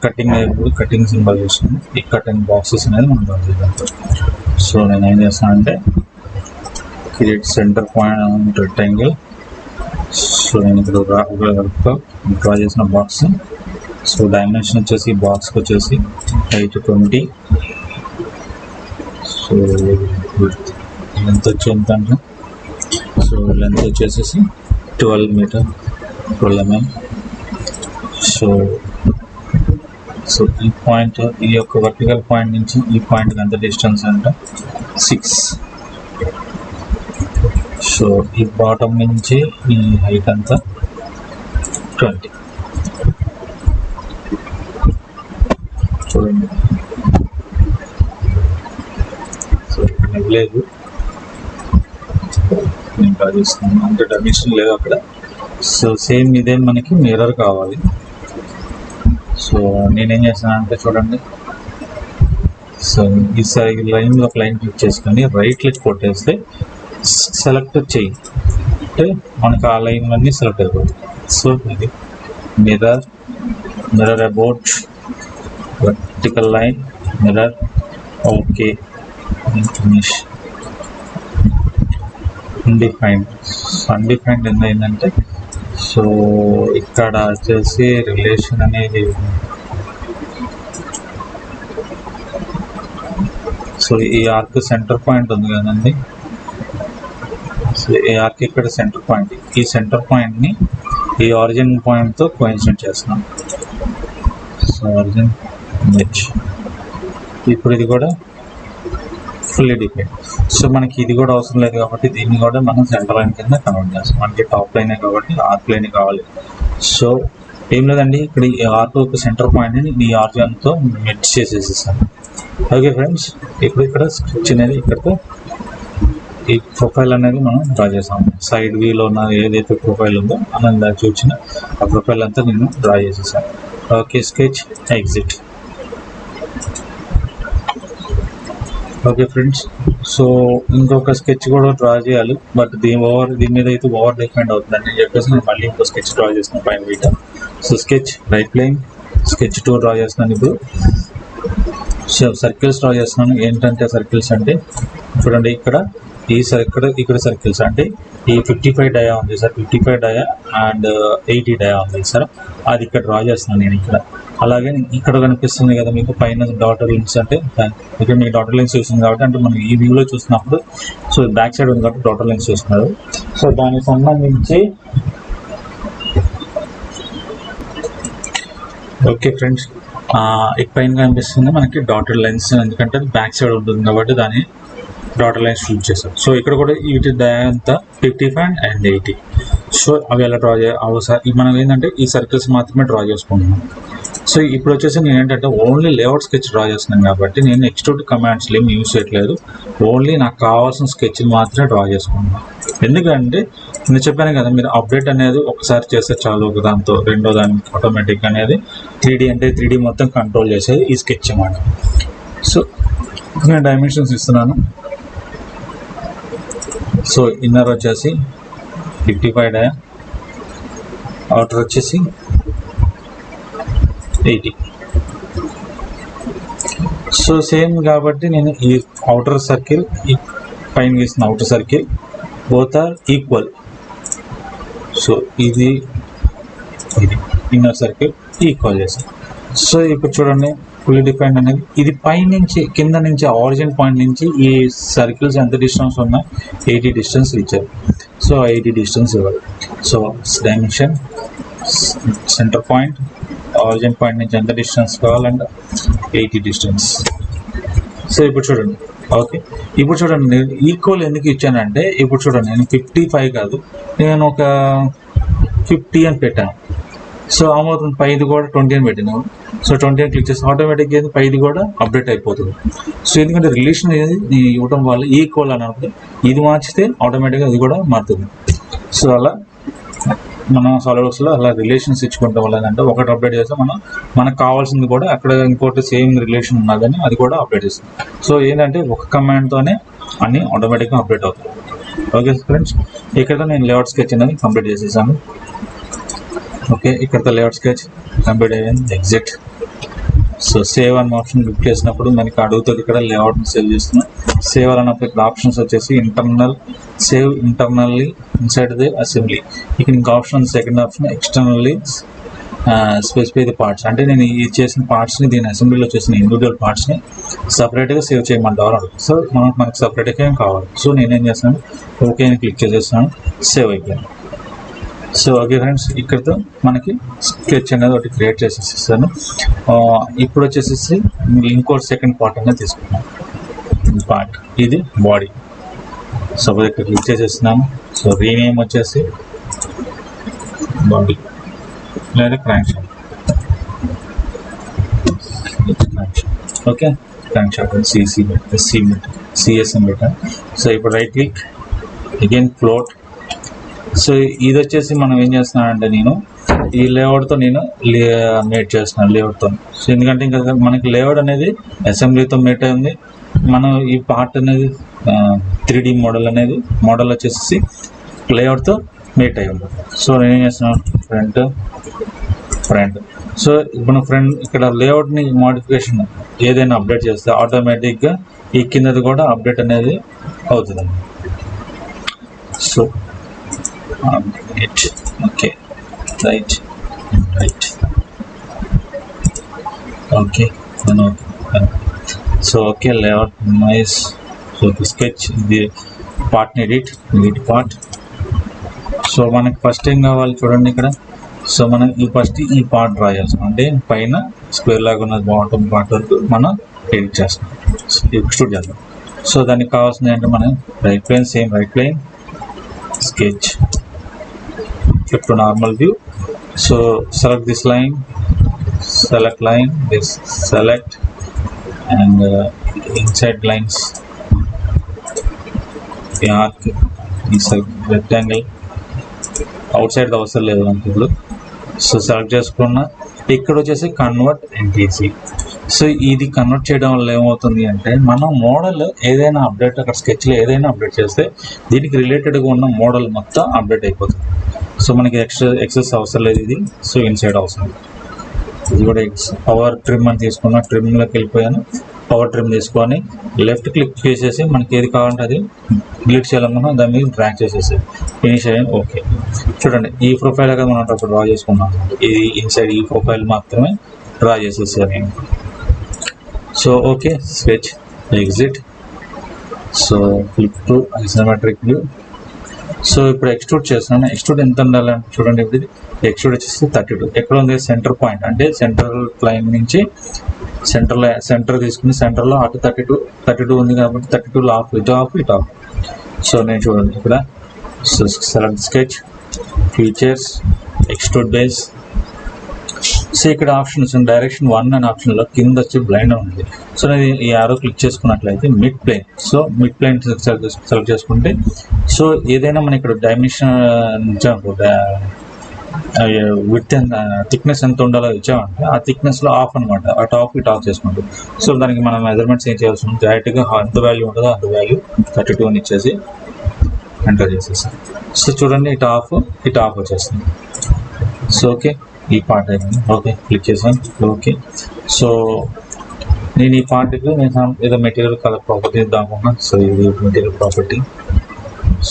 కటింగ్ అయినప్పుడు కటింగ్ సింబల్ చేస్తుంది. ఈ కటింగ్ బాక్సెస్ అనేది మనం డ్రా చేద్దాం. సో నేను ఏం చేస్తానంటే create centre point rectangle. So నేను ఇక్కడ డ్రా చేసిన బాక్స్. సో డైమెన్షన్ వచ్చేసి బాక్స్కి వచ్చేసి హైట్ 20. సో లెంత్ వచ్చి ఎంత అంటే సో లెంత్ వచ్చేసేసి 12 మీటర్ 12 mm. సో ఈ పాయింట్, ఈ యొక్క వర్టికల్ పాయింట్ నుంచి ఈ పాయింట్కి ఎంత డిస్టెన్స్ అంటే 6. సో ఈ బాటమ్ నుంచి ఈ హైట్ అంతా 20. చూడండి, సో ఇక్కడ లేదు, నేను డ్రా చేస్తున్నాను అంటే డైమెన్షన్ లేదు అక్కడ. సో సేమ్ ఇదే మనకి మిర్రర్ కావాలి. సో నేనేం చేస్తాను అంటే చూడండి, సో ఈ లైన్ ఒక లైన్ క్లిక్ చేసుకొని రైట్ క్లిక్ కొట్టేస్తే సెలెక్ట్ చేయి అంటే మనకు ఆ లైన్ అన్నీ సెలెక్ట్ అయిపోతుంది. సో ఇది mirror about vertical line mirror okay finish. Undefined ఏంటంటే సో ఇక్కడ వచ్చేసి రిలేషన్ అనేది సో ఈ ఆర్క్ సెంటర్ పాయింట్ ఉంది కదండి. సో ఈ ఆర్క్ ఇక్కడ సెంటర్ పాయింట్, ఈ సెంటర్ పాయింట్ని ఈ ఆరిజిన్ పాయింట్తో కోయిన్సిడెంట్ చేస్తున్నాం. So origin H. ఇప్పుడు ఇది కూడా ఫుల్లీ డిఫైన్. సో మనకి ఇది కూడా అవసరం లేదు కాబట్టి దీన్ని కూడా మనం సెంటర్ లైన్ కింద కన్వర్ట్ చేస్తాం. మనకి టాప్ లైనే కాబట్టి ఆర్క్ లైన్ కావాలి. సో ఏం లేదండి, ఇక్కడ ఈ ఆర్క్ ఒక సెంటర్ పాయింట్ని ఈ ఆర్జిన్తో మెర్జ్ చేసేసేసాను. ఓకే ఫ్రెండ్స్, ఇప్పుడు ఇక్కడ స్కెచ్ అనేది ఇక్కడితో ఈ ప్రొఫైల్ అనేది మనం డ్రా చేసాము. సైడ్ వ్యూలో ఉన్న ఏదైతే ప్రొఫైల్ ఉందో మనం దాన్ని చూసిన ఆ ప్రొఫైల్ అంతా నేను డ్రా చేసేసాను. Okay, sketch exit. Okay friends, so ఇంకొక స్కెచ్ కూడా డ్రా చేయాలి, బట్ దీని మీద అయితే ఓవర్ డిఫైండ్ అవుతుందని చెప్పేసి నేను మళ్ళీ ఇంకో స్కెచ్ డ్రా చేస్తున్నాను పైన వీట. So sketch right plane sketch 2 draw చేస్తున్నాను ఇప్పుడు. సో సర్కిల్స్ డ్రా చేస్తున్నాను. ఏంటంటే సర్కిల్స్ అంటే చూడండి, ఇక్కడ ఇక్కడ సర్కిల్స్ అంటే ఈ 55 డయా ఉంది సార్, 55 డయా అండ్ 80 డయా ఉంది సార్, అది ఇక్కడ డ్రా చేస్తున్నాను నేను ఇక్కడ. అలాగే ఇక్కడ కనిపిస్తుంది కదా మీకు పైన డాటర్ లైన్స్, అంటే ఇక్కడ మీకు డాటర్ లైన్స్ చూస్తుంది కాబట్టి, అంటే మనం ఈ వ్యూలో చూసినప్పుడు సో బ్యాక్ సైడ్ ఉంది కాబట్టి డాటర్ లైన్స్ చూస్తున్నారు. సో దానికి సంబంధించి ఓకే ఫ్రెండ్స్, పైన కనిపిస్తుంది మనకి డాటర్ లైన్స్, ఎందుకంటే బ్యాక్ సైడ్ ఉంటుంది కాబట్టి దాన్ని డాటర్ లైన్స్ షూట్ చేస్తాం. సో ఇక్కడ కూడా వీటి డయా అంతా 55 and 80. సో అవి ఎలా డ్రా చేయాలి, మనం ఏంటంటే ఈ సర్కిల్స్ మాత్రమే డ్రా చేసుకుంటున్నాం. సో ఇప్పుడు వచ్చేసి నేను ఏంటంటే ఓన్లీ లేఅవుట్ స్కెచ్ డ్రా చేస్తున్నాను కాబట్టి నేను ఎక్స్ట్రూడ్ కమాండ్స్ ఏం యూజ్ చేయట్లేదు, ఓన్లీ నాకు కావాల్సిన స్కెచ్ మాత్రమే డ్రా చేసుకుంటున్నాను. ఎందుకంటే నేను చెప్పాను కదా, మీరు అప్డేట్ అనేది ఒకసారి చేస్తే చాలు, ఒక దాంతో రెండో దానికి ఆటోమేటిక్ అనేది 3D అంటే 3D మొత్తం కంట్రోల్ చేసేది ఈ స్కెచ్ అన్నమాట. సో నేను డైమెన్షన్స్ ఇస్తున్నాను. సో ఇన్నర్ వచ్చేసి 55 డయా, అవుటర్ వచ్చేసి 80. సో సేమ్ కాబట్టి నేను ఈ అవుటర్ సర్కిల్, ఈ పైన గీసిన outer circle both are equal. So ఇది ఇన్నర్ సర్కిల్ ఈక్వల్ చేస్తాను. సో ఇప్పుడు చూడండి, ఫుల్లీ డిఫైన్డ్ అనేది ఇది పైనుంచి కింద నుంచి ఆరిజిన్ పాయింట్ నుంచి ఈ సర్కిల్స్ ఎంత డిస్టెన్స్ ఉన్నా 80 డిస్టెన్స్ ఇచ్చారు. సో 80 డిస్టెన్స్ ఇవ్వాలి. So dimension, centre point, origin point నుంచి ఎంత డిస్టెన్స్ కావాలంటే 80 డిస్టెన్స్. సో ఇప్పుడు చూడండి, ఓకే ఇప్పుడు చూడండి నేను ఈక్వల్ ఎందుకు ఇచ్చానంటే, ఇప్పుడు చూడండి నేను 55 కాదు, నేను ఒక 50 అని పెట్టాను. సో ఏమవుతుంది, పైది కూడా 20 అని పెట్టినాను. సో 20 అని క్లిక్ చేస్తే ఆటోమేటిక్గా పైది కూడా అప్డేట్ అయిపోతుంది. సో ఎందుకంటే రిలేషన్ అనేది ఇవ్వడం వల్ల ఈక్వల్ అని అనుకుంటే ఇది మార్చితే ఆటోమేటిక్గా అది కూడా మారుతుంది. సో అలా మన సాలిడ్వర్క్స్లో అలా రిలేషన్స్ ఇచ్చుకుంటాం వల్ల ఏంటంటే ఒకటి అప్డేట్ చేస్తే మనకు కావాల్సింది కూడా అక్కడ ఇంకోటి సేమ్ రిలేషన్ ఉన్నదని అది కూడా అప్డేట్ చేస్తుంది. సో ఏంటంటే ఒక కమాండ్తోనే అన్ని ఆటోమేటిక్గా అప్డేట్ అవుతుంది. ఓకే ఫ్రెండ్స్, ఇక్కడ నేను లేఅవుట్ స్కెచ్ అనేది కంప్లీట్ చేసేసాను. ఓకే, ఇక్కడ లేఅవుట్ స్కెచ్ కంప్లీట్ అయ్యింది. ఎగ్జిట్. సో సేవ్ అన్న ఆప్షన్ క్లిక్ చేసినప్పుడు మనకి అడుగుతుంది ఇక్కడ లేఅవుట్ని సేవ్ చేస్తున్నాం. సేవ్ అన్నప్పుడు ఇక్కడ ఆప్షన్స్ వచ్చేసి internal, save internally inside the assembly. ఇక్కడ ఇంకా option second option externally specify the parts, అంటే నేను ఈ చేసిన పార్ట్స్ని దీని అసెంబ్లీలో చేసిన ఇండివిజువల్ పార్ట్స్ని సపరేట్గా సేవ్ చేయమంటారు. సో మనకు సపరేట్గా ఏం కావాలి. సో నేనేం చేస్తాను, ఓకే అని క్లిక్ చేసేస్తాను, సేవ్ అయిపోయాను. సో ఓకే ఫ్రెండ్స్, ఇక్కడితో మనకి స్కెచ్ అనేది ఒకటి క్రియేట్ చేసేసిస్తాను. ఇప్పుడు వచ్చేసి ఇంకోటి సెకండ్ పార్ట్ అనేది తీసుకుంటాను. పార్ట్ ఇది బాడీ. సపోజ్ ఇక్కడ క్లిక్ చేసేస్తున్నాము. సో రీనేమ్ వచ్చేసి బాడీ లేదా crank shaft. Okay, crank shaft CSM పెట్టాను. సో ఇప్పుడు right click, again float. So ఇది వచ్చేసి మనం ఏం చేస్తున్నానంటే నేను ఈ లేఅవుట్తో నేను మేట్ చేస్తున్నాను లేఅవుట్తో. సో ఎందుకంటే ఇంకా మనకి లేఅవుట్ అనేది అసెంబ్లీతో మేట్ అయింది, మనం ఈ పార్ట్ అనేది 3D మోడల్ వచ్చేసి లేఅవుట్తో మేట్ అయి ఉంది. సో నేను ఏం చేస్తున్నాను, ఫ్రంట్. సో ఇప్పుడు ఇక్కడ లేఅవుట్ని మోడిఫికేషన్ ఏదైనా అప్డేట్ చేస్తే ఆటోమేటిక్గా ఈ కిందది కూడా అప్డేట్ అనేది అవుతుంది. So okay, right okay. So okay, layout nice. So sketch ఇది పార్ట్ని ఎడిట్ పార్ట్. సో మనకి ఫస్ట్ ఏం కావాలి చూడండి ఇక్కడ. సో మనం ఫస్ట్ ఈ పార్ట్ డ్రా చేస్తాం, అంటే పైన స్క్వేర్ లాగా ఉన్న బాటమ్ పార్ట్ వరకు మనం ఎడిట్ చేస్తాం, ఎక్స్ట్రూడ్ చేద్దాం. సో దానికి కావాల్సింది అంటే మనం right plane, same right plane, sketch, flip to normal view. So select this line, this select, and inside lines the arc is a rectangle, outside the అవసరం లేదు మనకి ఇప్పుడు. సో సెలెక్ట్ చేసుకున్న ఇక్కడ వచ్చేసి కన్వర్ట్ ఎన్టీసీ. సో ఇది convert చేయడం వల్ల ఏమవుతుంది అంటే మనం మోడల్ ఏదైనా అప్డేట్, అక్కడ స్కెచ్లో ఏదైనా అప్డేట్ చేస్తే దీనికి రిలేటెడ్గా ఉన్న మోడల్ మొత్తం అప్డేట్ అయిపోతుంది. సో మనకి ఎక్సెస్ అవసరం లేదు ఇది. సో ఇన్సైడ్ అవసరం, ఇది కూడా పవర్ ట్రిమ్ అని తీసుకున్న ట్రిమ్లోకి వెళ్ళిపోయాను. పవర్ ట్రిమ్ తీసుకొని లెఫ్ట్ క్లిక్ చేసేసి మనకి ఏది కావాలంటే అది డిలీట్ చేయాలనుకున్నా దాని మీద డ్రాగ్ చేసేసి ఫినిష్ అయ్యి ఓకే. చూడండి ఈ ప్రొఫైల్ కదా మనం అప్పుడు డ్రా చేసుకున్నాం, ఇది ఇన్సైడ్ ఈ ప్రొఫైల్ మాత్రమే డ్రా చేసేసాను నేను. So okay, sketch, exit. So flip to isometric view. So ఇప్పుడు ఎక్స్ట్రూడ్ చేస్తున్నాను. ఎక్స్ట్రూడ్ ఎంత ఉండాలంటే చూడండి, ఇప్పుడు ఎక్స్ట్రూడ్ వచ్చేసి 32. ఎక్కడ ఉంది సెంటర్ పాయింట్, అంటే సెంట్రల్ లైన్ నుంచి సెంటర్ తీసుకుని సెంటర్లో అటు 32 ఉంది కాబట్టి 32 ఆఫ్, ఇటు ఆఫ్, ఇటు ఆఫ్. సో నేను చూడండి ఇక్కడ select sketch, features, extrude base. So ఇక్కడ ఆప్షన్స్ డైరెక్షన్ 1 అనే ఆప్షన్లో కింద వచ్చి బ్లైండ్ ఉంది. సో నేను ఈ యారో క్లిక్ చేసుకున్నట్లయితే mid plane. So mid plane select చేసుకుంటే సో ఏదైనా మన ఇక్కడ డైమెన్షన్ విత్ థిక్నెస్ ఎంత ఉండాలో ఇచ్చామంటే ఆ థిక్నెస్లో ఆఫ్ అనమాట, అటు ఆఫ్ ఇటు ఆఫ్ చేసుకుంటాం. సో దానికి మనం మెజర్మెంట్స్ ఏం చేయాల్సి ఉంటుంది, డైరెక్ట్గా ఎంత వాల్యూ ఉంటుందో అంత వాల్యూ 32 అని ఇచ్చేసి ఎంటర్ చేసేసాం. సో చూడండి ఇటు ఆఫ్ వచ్చేస్తుంది. సో ఓకే, ఈ పార్ట్ అయిపోయింది. ఓకే క్లిక్ చేసాను, ఓకే. సో నేను ఈ పార్ట్కి నేను ఏదో మెటీరియల్ కలర్ ప్రాపర్టీ ఇద్దాం అనుకున్నాను. సో ఇది material property.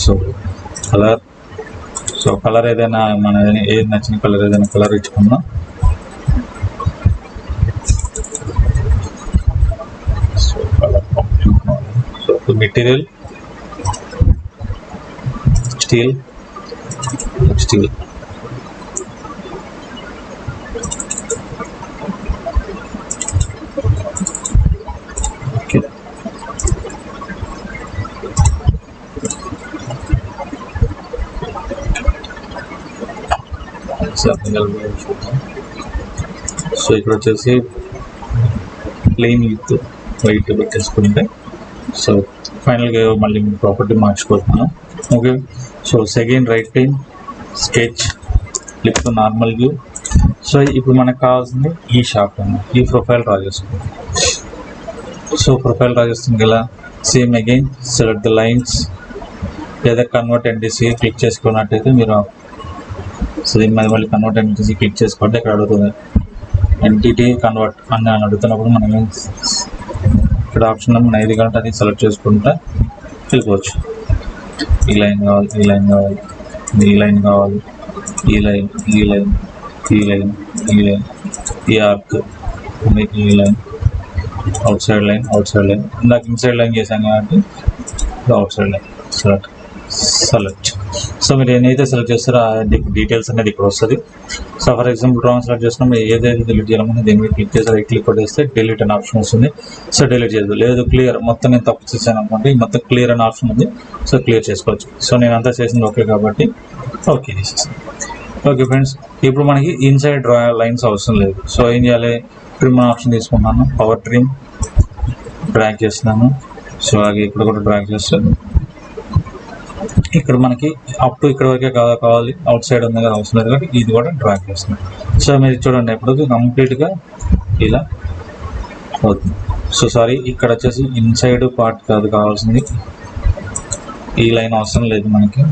So colour, so colour ఏదైనా మన ఏది నచ్చిన కలర్ ఏదైనా కలర్ ఇచ్చుకుందాం. So colour so material steel. Okay, so ఇక్కడ వచ్చేసి ప్లెయిన్ విత్ వైట్ పెట్టేసుకుంటే సో ఫైనల్గా మళ్ళీ ప్రాపర్టీ మార్చుకుంటున్నాం. Okay, so second right plane, sketch, flip to normal view. So ఇప్పుడు మనకు కావాల్సింది ఈ షాప్ ఉంది, ఈ ప్రొఫైల్ డ్రా చేసుకుంటాం. సో ప్రొఫైల్ డ్రా చేస్తుంది ఇలా same again select the lines, లేదా కన్వర్ట్ ఎన్టీసీ క్లిక్ చేసుకున్నట్టయితే మీరు సో దీని మీద మళ్ళీ కన్వర్ట్ ఎన్టీసీ క్లిక్ చేసుకోండి. ఇక్కడ అడుగుతుంది ఎన్టీటీ కన్వర్ట్ అని అడుగుతున్నప్పుడు మనం ఇక్కడ ఆప్షన్ మనం ఏది కావాలంటే అది సెలెక్ట్ చేసుకుంటే వెళ్ళిపోవచ్చు. ఈ లైన్ కావాలి, ఈ లైన్ కావాలి, ఈ లైన్ కావాలి, ఈ లైన్, ఈ లైన్, ఈ లైన్, ఈ లైన్, ఈ ఆర్క్, ఈ line, out side line, out side line. ఇందాక ఇన్సైడ్ లైన్ చేశాం కాబట్టి out side line select. So మీరు ఏదైతే సెలెక్ట్ చేస్తారో ఆ డీటెయిల్స్ అనేది ఇక్కడ వస్తుంది. So for example drawing select చేసినప్పుడు ఏదైతే డిలీట్ చేయాలనుకుంటే దీని మీద క్లిక్ చేసి రైట్ క్లిక్ కొట్టేస్తే డిలీట్ అనే ఆప్షన్ వస్తుంది. సో డిలీట్ చేయదు, లేదు క్లియర్ మొత్తం నేను తప్పు చేశాను అనుకోండి మొత్తం క్లియర్ అనే ఆప్షన్ ఉంది. సో క్లియర్ చేసుకోవచ్చు. సో నేను అంతా చేసింది ఓకే కాబట్టి ఓకే చేసేసాను. ఓకే ఫ్రెండ్స్, ఇప్పుడు మనకి ఇన్సైడ్ లైన్స్ అవసరం లేదు. సో ఏం చేయాలి, ట్రిమ్ ఆప్షన్ తీసుకున్నాను, పవర్ ట్రిమ్ డ్రాగ్ చేస్తున్నాను. సో అలాగే ఇక్కడ కూడా డ్రాగ్ చేస్తాను. ఇక్కడ మనకి అప్ టు ఇక్కడ వరకే కావాలి, అవుట్ సైడ్ ఉంది కదా అవసరం లేదు కాబట్టి ఇది కూడా డ్రాగ్ చేస్తున్నాం. సో మీరు చూడండి ఇప్పుడు కంప్లీట్గా ఇలా అవుతుంది. సో సారీ, ఇక్కడ వచ్చేసి ఇన్సైడ్ పార్ట్ కాదు కావాల్సింది, ఈ లైన్ అవసరం లేదు మనకి.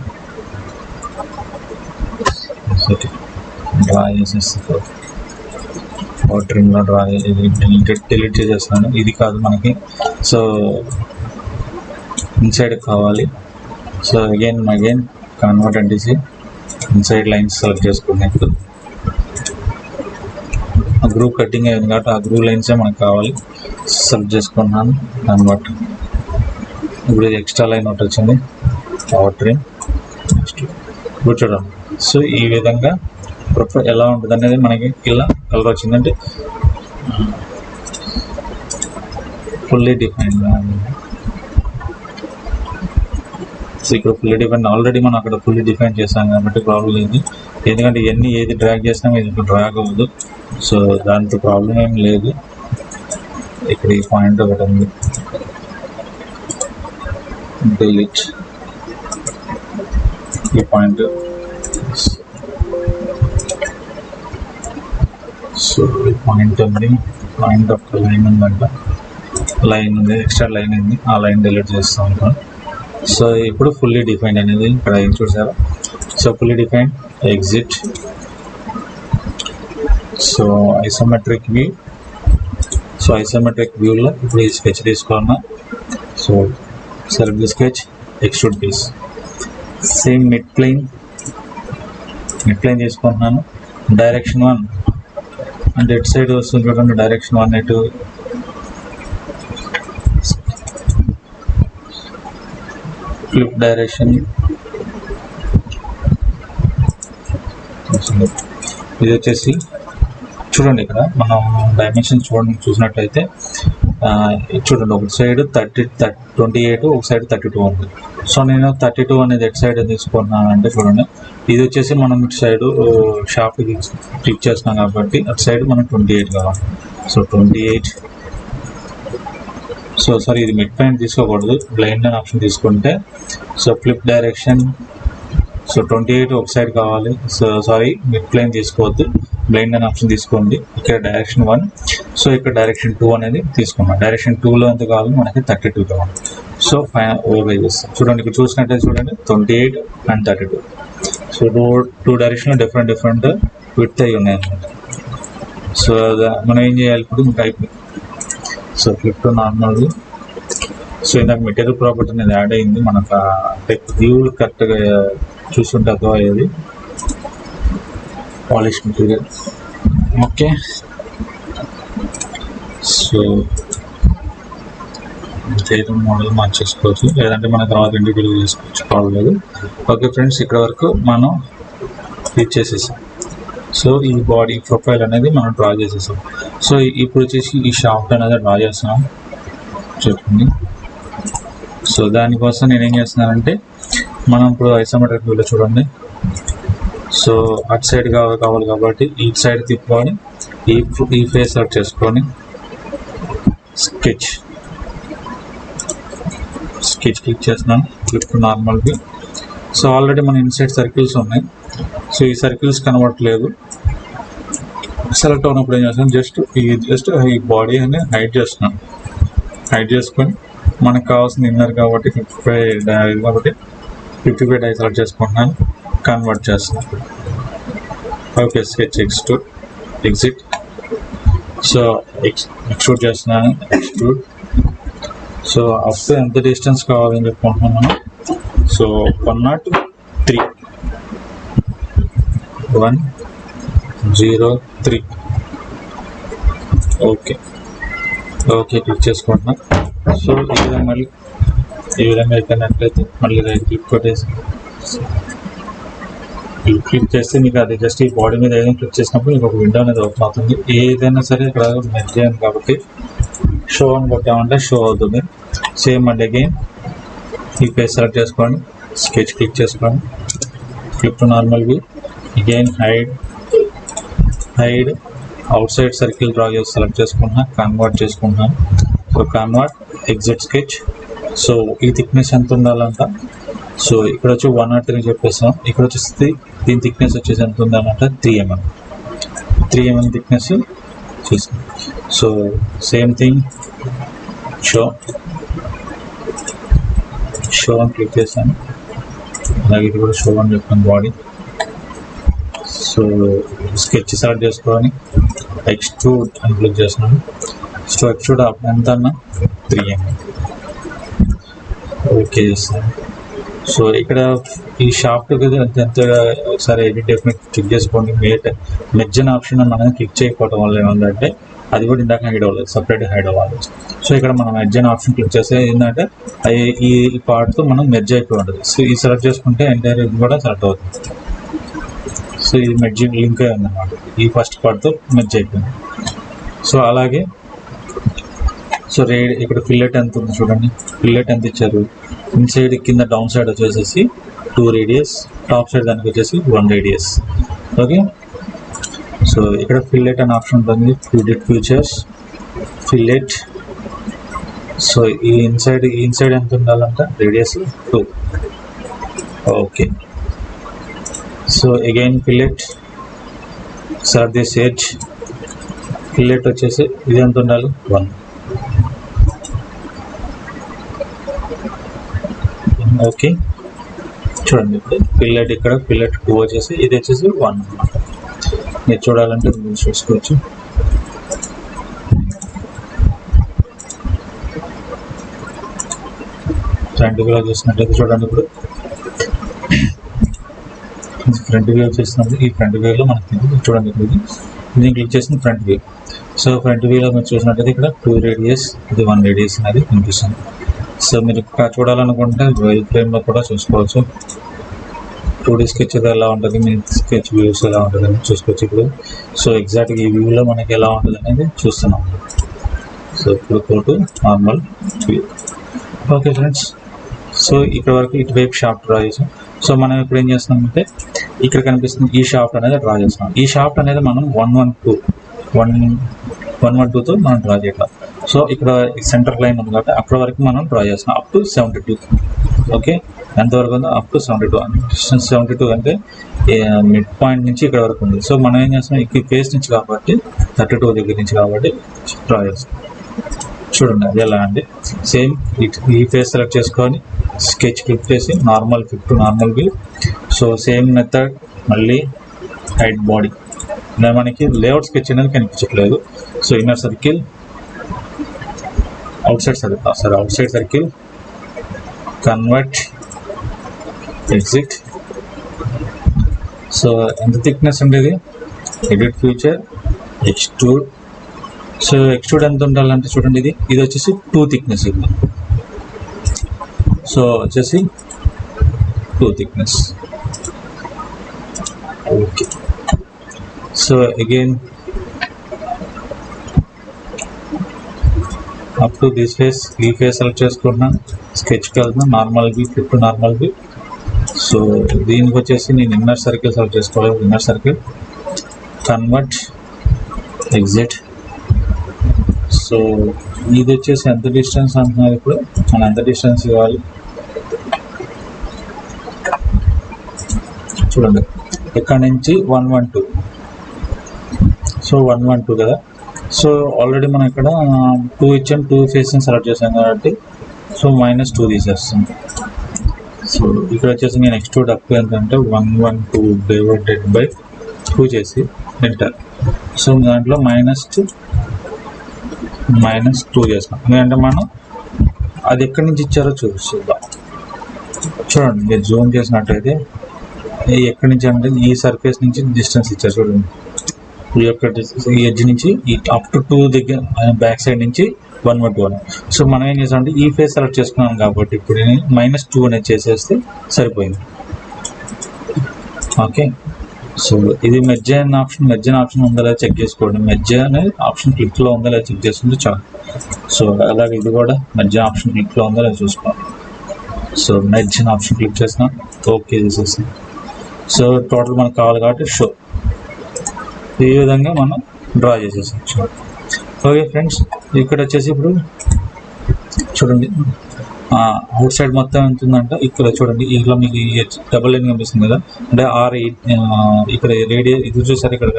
డ్రా చేసేస్తే ట్రిమ్లో డ్రా డిలీట్ చేసేస్తాను, ఇది కాదు మనకి. సో ఇన్సైడ్ కావాలి. So again convert NTC inside lines select చేసుకున్నాను. ఇప్పుడు ఆ గ్రూప్ కటింగ్ అయింది కాబట్టి ఆ గ్రూప్ లైన్సే మనకు కావాలి, సెలెక్ట్ చేసుకున్నాను. కన్వర్ట్. ఇప్పుడు ఎక్స్ట్రా లైన్ ఒకటి వచ్చింది, పవర్ ట్రిమ్. ఇప్పుడు చూడండి, సో ఈ విధంగా ప్రొఫైల్ ఎలా ఉంటుంది అనేది మనకి ఇలా కలర్ వచ్చిందంటే ఫుల్లీ డిఫైన్డ్. సో ఇక్కడ ఫుల్లీ డిఫైన్ ఆల్రెడీ మనం అక్కడ ఫుల్లీ డిఫైన్ చేసాం కాబట్టి ప్రాబ్లం లేదు. ఎందుకంటే ఇవన్నీ ఏది డ్రాగ్ చేసినా ఇది డ్రాగ్ అవ్వదు. సో దాంతో ప్రాబ్లం ఏం లేదు. ఇక్కడ ఈ పాయింట్ ఒకటి ఉంది, డిలీట్ ఈ పాయింట్. సో ఈ పాయింట్ ఉంది, పాయింట్ ఒక లైన్ ఉందంట, లైన్ ఉంది, ఎక్స్ట్రా లైన్ ఉంది, ఆ లైన్ డిలీట్ చేస్తూ ఉంటాం. సో ఇప్పుడు ఫుల్లీ డిఫైన్డ్ అనేది ఇక్కడ ఏం చూసారా. So fully defined, exit. So isometric view. So so isometric వ్యూలో ఇప్పుడు ఈ స్కెచ్ తీసుకున్నా. So select the sketch, extrude piece, same mid plane తీసుకుంటున్నాను. డైరెక్షన్ 1 అంటే ఎటు సైడ్ వస్తుంది చూడండి, డైరెక్షన్ 1 ఎటు, ఫ్లిప్ డైరెక్షన్. ఇది వచ్చేసి చూడండి, ఇక్కడ మనం డైమెన్షన్ చూసినట్లయితే చూడండి, ఒక సైడ్ 28, ఒక సైడ్ 32 ఉంది. సో నేను 32 అనేది ఎటు సైడ్ తీసుకున్నాను అంటే చూడండి, ఇది వచ్చేసి మనం ఇటు సైడ్ షాఫ్ట్ క్లిక్ చేస్తున్నాం కాబట్టి అటు సైడ్ మనం 28 కావాలి. సో 28. సో సారీ, ఇది మిడ్ పాయింట్ తీసుకోకూడదు, బ్లైండ్ అని ఆప్షన్ తీసుకుంటే సో ఫ్లిప్ డైరెక్షన్. సో 28 ఒక సైడ్ కావాలి. సో సారీ, మిడ్ ప్లేన్ తీసుకోవద్దు, బ్లైండ్ అని ఆప్షన్ తీసుకోండి. ఇక్కడ డైరెక్షన్ 1, సో ఇక్కడ డైరెక్షన్ 2 అనేది తీసుకున్నాం. డైరెక్షన్ 2లో ఎంత కావాలి మనకి 32 కావాలి. సో ఓవర్ చేస్తాం. చూడండి, ఇక్కడ చూసినట్టయితే చూడండి 28 and 32. సో టూ డైరెక్షన్లో డిఫరెంట్ విడ్త్ అయి ఉన్నాయి అన్నమాట. సో మనం ఏం చేయాలి ఇప్పుడు ఇంకా అయిపోయింది. So flip to normal. So ఇందాక మెటీరియల్ ప్రాపర్టీ అనేది యాడ్ అయింది మనకు, అంటే వ్యూలు కరెక్ట్గా చూస్తుంటే అర్థం అయ్యేది. Polish material, okay. సో చేయడం మోడల్ మార్చేసుకోవచ్చు, లేదంటే మన తర్వాత ఇండివిజువల్ చేసుకోవచ్చు, కావలేదు. ఓకే ఫ్రెండ్స్, ఇక్కడ వరకు మనం క్లిక్ చేసేసాం. సో ఈ బాడీ ప్రొఫైల్ అనేది మనం డ్రా చేసేసాం. సో ఇప్పుడు వచ్చేసి ఈ షాఫ్ట్ అనేది డ్రా చేస్తున్నాం చెప్పండి. సో దానికోసం నేను ఏం చేస్తున్నానంటే, మనం ఇప్పుడు ఐసోమెట్రిక్ వ్యూలో చూడండి, సో అటు సైడ్ కావాలి కాబట్టి ఈ సైడ్ తిప్పుకొని ఈ ఫేస్ అవుట్ చేసుకొని స్కెచ్ క్లిక్ చేస్తున్నాను. Click normal view. So already మన ఇన్సైడ్ సర్కిల్స్ ఉన్నాయి. సో ఈ సర్కిల్స్ కనబడట్లేదు. సెలెక్ట్ అవునప్పుడు ఏం చేస్తాను, జస్ట్ ఈ బాడీ అనేది హైడ్ చేస్తున్నాను. హైడ్ చేసుకొని మనకు కావాల్సిన ఇన్నర్ కాబట్టి 55 డై సెలెక్ట్ చేసుకుంటున్నాను, కన్వర్ట్ చేస్తున్నాను. Okay, sketch exit. So extrude చేస్తున్నాను, ఎక్స్ట్రూడ్. సో అప్పుడు ఎంత డిస్టెన్స్ కావాలని చెప్పుకుంటున్నాం మనం. సో 103 103. ఓకే క్లిక్ చేసుకుంటున్నాం. సో ఈ విధంగా అయిపోయినట్లయితే మళ్ళీ రైట్ క్లిక్ కొట్టేసి క్లిక్ చేస్తే మీకు అది జస్ట్ ఈ బాడీ మీద ఏదైనా క్లిక్ చేసినప్పుడు మీకు ఒక విండో అనేది ఓపెన్ అవుతుంది. ఏదైనా సరే ఇక్కడ మెర్జ్ చేయండి కాబట్టి షో అని కొట్టామంటే షో అవుతుంది. సేమ్ అండ్ అగైన్ ఈ పేజ్ సెలెక్ట్ చేసుకోండి, స్కెచ్ క్లిక్ చేసుకోండి, click to normal view, again hide out side circle draw చేసి సెలెక్ట్ చేసుకుంటున్నా, కన్వర్ట్ చేసుకుంటున్నాను. So convert, exit sketch. So ఈ థిక్నెస్ ఎంత ఉండాలంట, సో ఇక్కడ వచ్చి 103 చెప్పేస్తాం. ఇక్కడ వచ్చేసి దీని థిక్నెస్ వచ్చేసి ఎంత ఉండాలంట 3 mm థిక్నెస్ చూసాం. సో సేమ్ థింగ్ షో అని క్లిక్ చేశాను. అలాగే ఇది కూడా షో అని చెప్పాను బాడీ. సో స్కెచ్ సెలెక్ట్ చేసుకొని ఎక్స్ట్రూడ్ అని క్లిక్ చేస్తున్నాను. సో ఎక్స్ట్రూడ్ ఎంత అన్నా 3 mm. ఓకే చేస్తాను. సో ఇక్కడ ఈ షాఫ్ట్ ఎంత ఒకసారి ఎడిట్ డెఫినెట్ క్లిక్ చేసుకోండి. మెర్జ్ అనే ఆప్షన్ మనం క్లిక్ చేయకపోవడం వల్ల ఏమంటే అది కూడా ఇందాక హైడ్ అవ్వలేదు, సపరేట్ హైడ్ అవ్వాలి. సో ఇక్కడ మనం మెర్జ్ అనే ఆప్షన్ క్లిక్ చేస్తే ఏంటంటే ఈ పార్ట్తో మనం మెర్జ్ అయిపోయి ఉంటుంది. సో ఈ సెలెక్ట్ చేసుకుంటే ఎంటైర్ ఇది కూడా సెలెక్ట్ అవుతుంది. సో ఇది మెర్జ్ లింక్ అయి ఉందన్నమాట, ఈ ఫస్ట్ పార్ట్తో మెర్జ్ అయిపోయింది. సో అలాగే సో ఇక్కడ ఫిల్లెట్ ఎంత ఉంది చూడండి, ఫిల్లెట్ ఎంత ఇచ్చారు. ఇన్సైడ్ కింద డౌన్ సైడ్ వచ్చేసేసి 2 రేడియస్, టాప్ సైడ్ దానికి వచ్చేసి 1 రేడియస్. ఓకే, సో ఇక్కడ ఫిల్లెట్ అనే ఆప్షన్ ఉంటుంది, ఎడిట్ ఫీచర్స్, ఫిల్లెట్. సో ఈ ఇన్సైడ్ ఎంత ఉండాలంట, radius 2. Okay, so again fillet, select this edge, fillet వచ్చేసి ఇది ఎంత ఉండాలి 1. ఓకే, చూడండి ఇప్పుడు ఫిల్లెట్ ఇక్కడ ఫిల్లెట్ 2 వచ్చేసి ఇది వచ్చేసి 1 అన్నమాట. మీరు చూడాలంటే చూసుకోవచ్చు. ఫ్రంట్ వ్యూ చూసినట్లయితే చూడండి, ఇప్పుడు ఫ్రంట్ వ్యూ చేస్తున్నది. ఈ ఫ్రంట్ వ్యూలో మనకి చూడండి, ఇప్పుడు దీన్ని క్లిక్ చేసిన ఫ్రంట్ వ్యూ. సో ఫ్రంట్ వ్యూలో మీరు చూసినట్టయితే ఇక్కడ 2 రేడియస్, ఇది 1 రేడియస్ అనేది కనిపిస్తుంది. సో మీరు చూడాలనుకుంటే వైల్ ఫ్రేమ్లో కూడా చూసుకోవచ్చు. 2D స్కెచ్ ఎలా ఉంటుంది, మీ స్కెచ్ వ్యూస్ ఎలా ఉంటుంది అని చూసుకోవచ్చు ఇప్పుడు. సో ఎగ్జాక్ట్గా ఈ వ్యూలో మనకి ఎలా ఉంటుంది అనేది చూస్తున్నాం. సో ఇప్పుడు go to normal view. Okay friends, so ఇక్కడ వరకు ఇటువైపు షాఫ్ట్ డ్రా చేసాం. సో మనం ఇప్పుడు ఏం చేస్తున్నామంటే ఇక్కడ కనిపిస్తుంది ఈ షాఫ్ట్ అనేది డ్రా చేస్తున్నాం. ఈ షాఫ్ట్ అనేది మనం 112తో మనం డ్రా చేయాలి. సో ఇక్కడ సెంటర్ లైన్ ఉంది కాబట్టి అక్కడ వరకు మనం డ్రా చేస్తున్నాం, అప్ టు 72. ఓకే, ఎంతవరకు ఉందో అప్ టు 72. డిస్టెన్స్ 72 అంటే మిడ్ పాయింట్ నుంచి ఇక్కడ వరకు ఉంది. సో మనం ఏం చేస్తున్నాం, ఈ ఫేస్ నుంచి కాబట్టి 32 దగ్గర నుంచి కాబట్టి డ్రా చేస్తాం. చూడండి అది ఎలా అండి, సేమ్ ఈ ఫేస్ సెలెక్ట్ చేసుకొని స్కెచ్ క్లిక్ చేసి normal click to normal view. So same method మళ్ళీ హైట్ బాడీ. మనకి లేఅవుట్ స్కెచ్ అనేది కనిపించట్లేదు. So inner circle, out side circle, convert, exit. So ఎంత థిక్నెస్ ఉండేది, edit future, extrude. So extrude ఎంత ఉండాలంటే చూడండి, ఇది వచ్చేసి 2 థిక్నెస్. సో వచ్చేసి 2 thickness. Okay, so again up to this face, ఈ ఫేస్ సెలెక్ట్ చేసుకుంటున్నాను, స్కెచ్కి వెళ్తున్నాను, normal view, flip to normal view. So దీనికి వచ్చేసి నేను ఇన్నర్ సర్కిల్ సెలెక్ట్ చేసుకోవాలి, inner circle, convert, exit. So ఇది వచ్చేసి ఎంత డిస్టెన్స్ అంటున్నారు, ఇప్పుడు మనం ఎంత డిస్టెన్స్ ఇవ్వాలి చూడండి. ఇక్కడ నుంచి 112. సో 112 కదా. సో ఆల్రెడీ మనం ఇక్కడ 2 ఇచ్చాం, 2 ఫేస్ని సెలెక్ట్ చేసాం కాబట్టి సో -2 తీసేస్తాం. సో ఇక్కడ వచ్చేసి నేను ఎక్స్ట్రూడ్ అప్ ఏంటంటే 112 డివైడెడ్ బై 2 చేసి ఎంటర్. సో దాంట్లో -2 చేస్తాం. ఎందుకంటే మనం అది ఎక్కడి నుంచి ఇచ్చారో చూద్దాం. చూడండి, మీరు జూమ్ చేసినట్టయితే ఎక్కడి నుంచి అంటే ఈ సర్ఫేస్ నుంచి డిస్టెన్స్ ఇచ్చారు చూడండి. ఈ యొక్క ఈ ఎడ్జ్ నుంచి అప్ టు 2 దగ్గర బ్యాక్ సైడ్ నుంచి 112. సో మనం ఏం చేసామంటే ఈ ఫేస్ సెలెక్ట్ చేసుకున్నాం కాబట్టి ఇప్పుడు -2 అనేది చేసేస్తే సరిపోయింది. ఓకే, సో ఇది మెర్జ్ అనే ఆప్షన్ ఉందా లేదా చెక్ చేసుకోండి. మెర్జ్ అనే ఆప్షన్ క్లిక్లో ఉందా లేదా చెక్ చేసుకుంటే చాలు. సో అలాగే ఇది కూడా మెర్జ్ ఆప్షన్ క్లిక్లో ఉందా లేదా చూసుకోండి. సో మెర్జ్ ఆప్షన్ క్లిక్ చేసినాం, ఓకే చేసేసి. సో టోటల్ మనకు కావాలి కాబట్టి షో ఈ విధంగా మనం డ్రా చేసేసచ్చు. ఓకే ఫ్రెండ్స్, ఇక్కడ వచ్చేసి ఇప్పుడు చూడండి అవుట్ సైడ్ మొత్తం ఎంత ఉందంటే ఇక్కడ చూడండి, ఇక్కడ మీకు డబుల్ లైన్ కనిపిస్తుంది కదా, అంటే ఇక్కడ రేడియస్ ఇది చూసారు. ఇక్కడ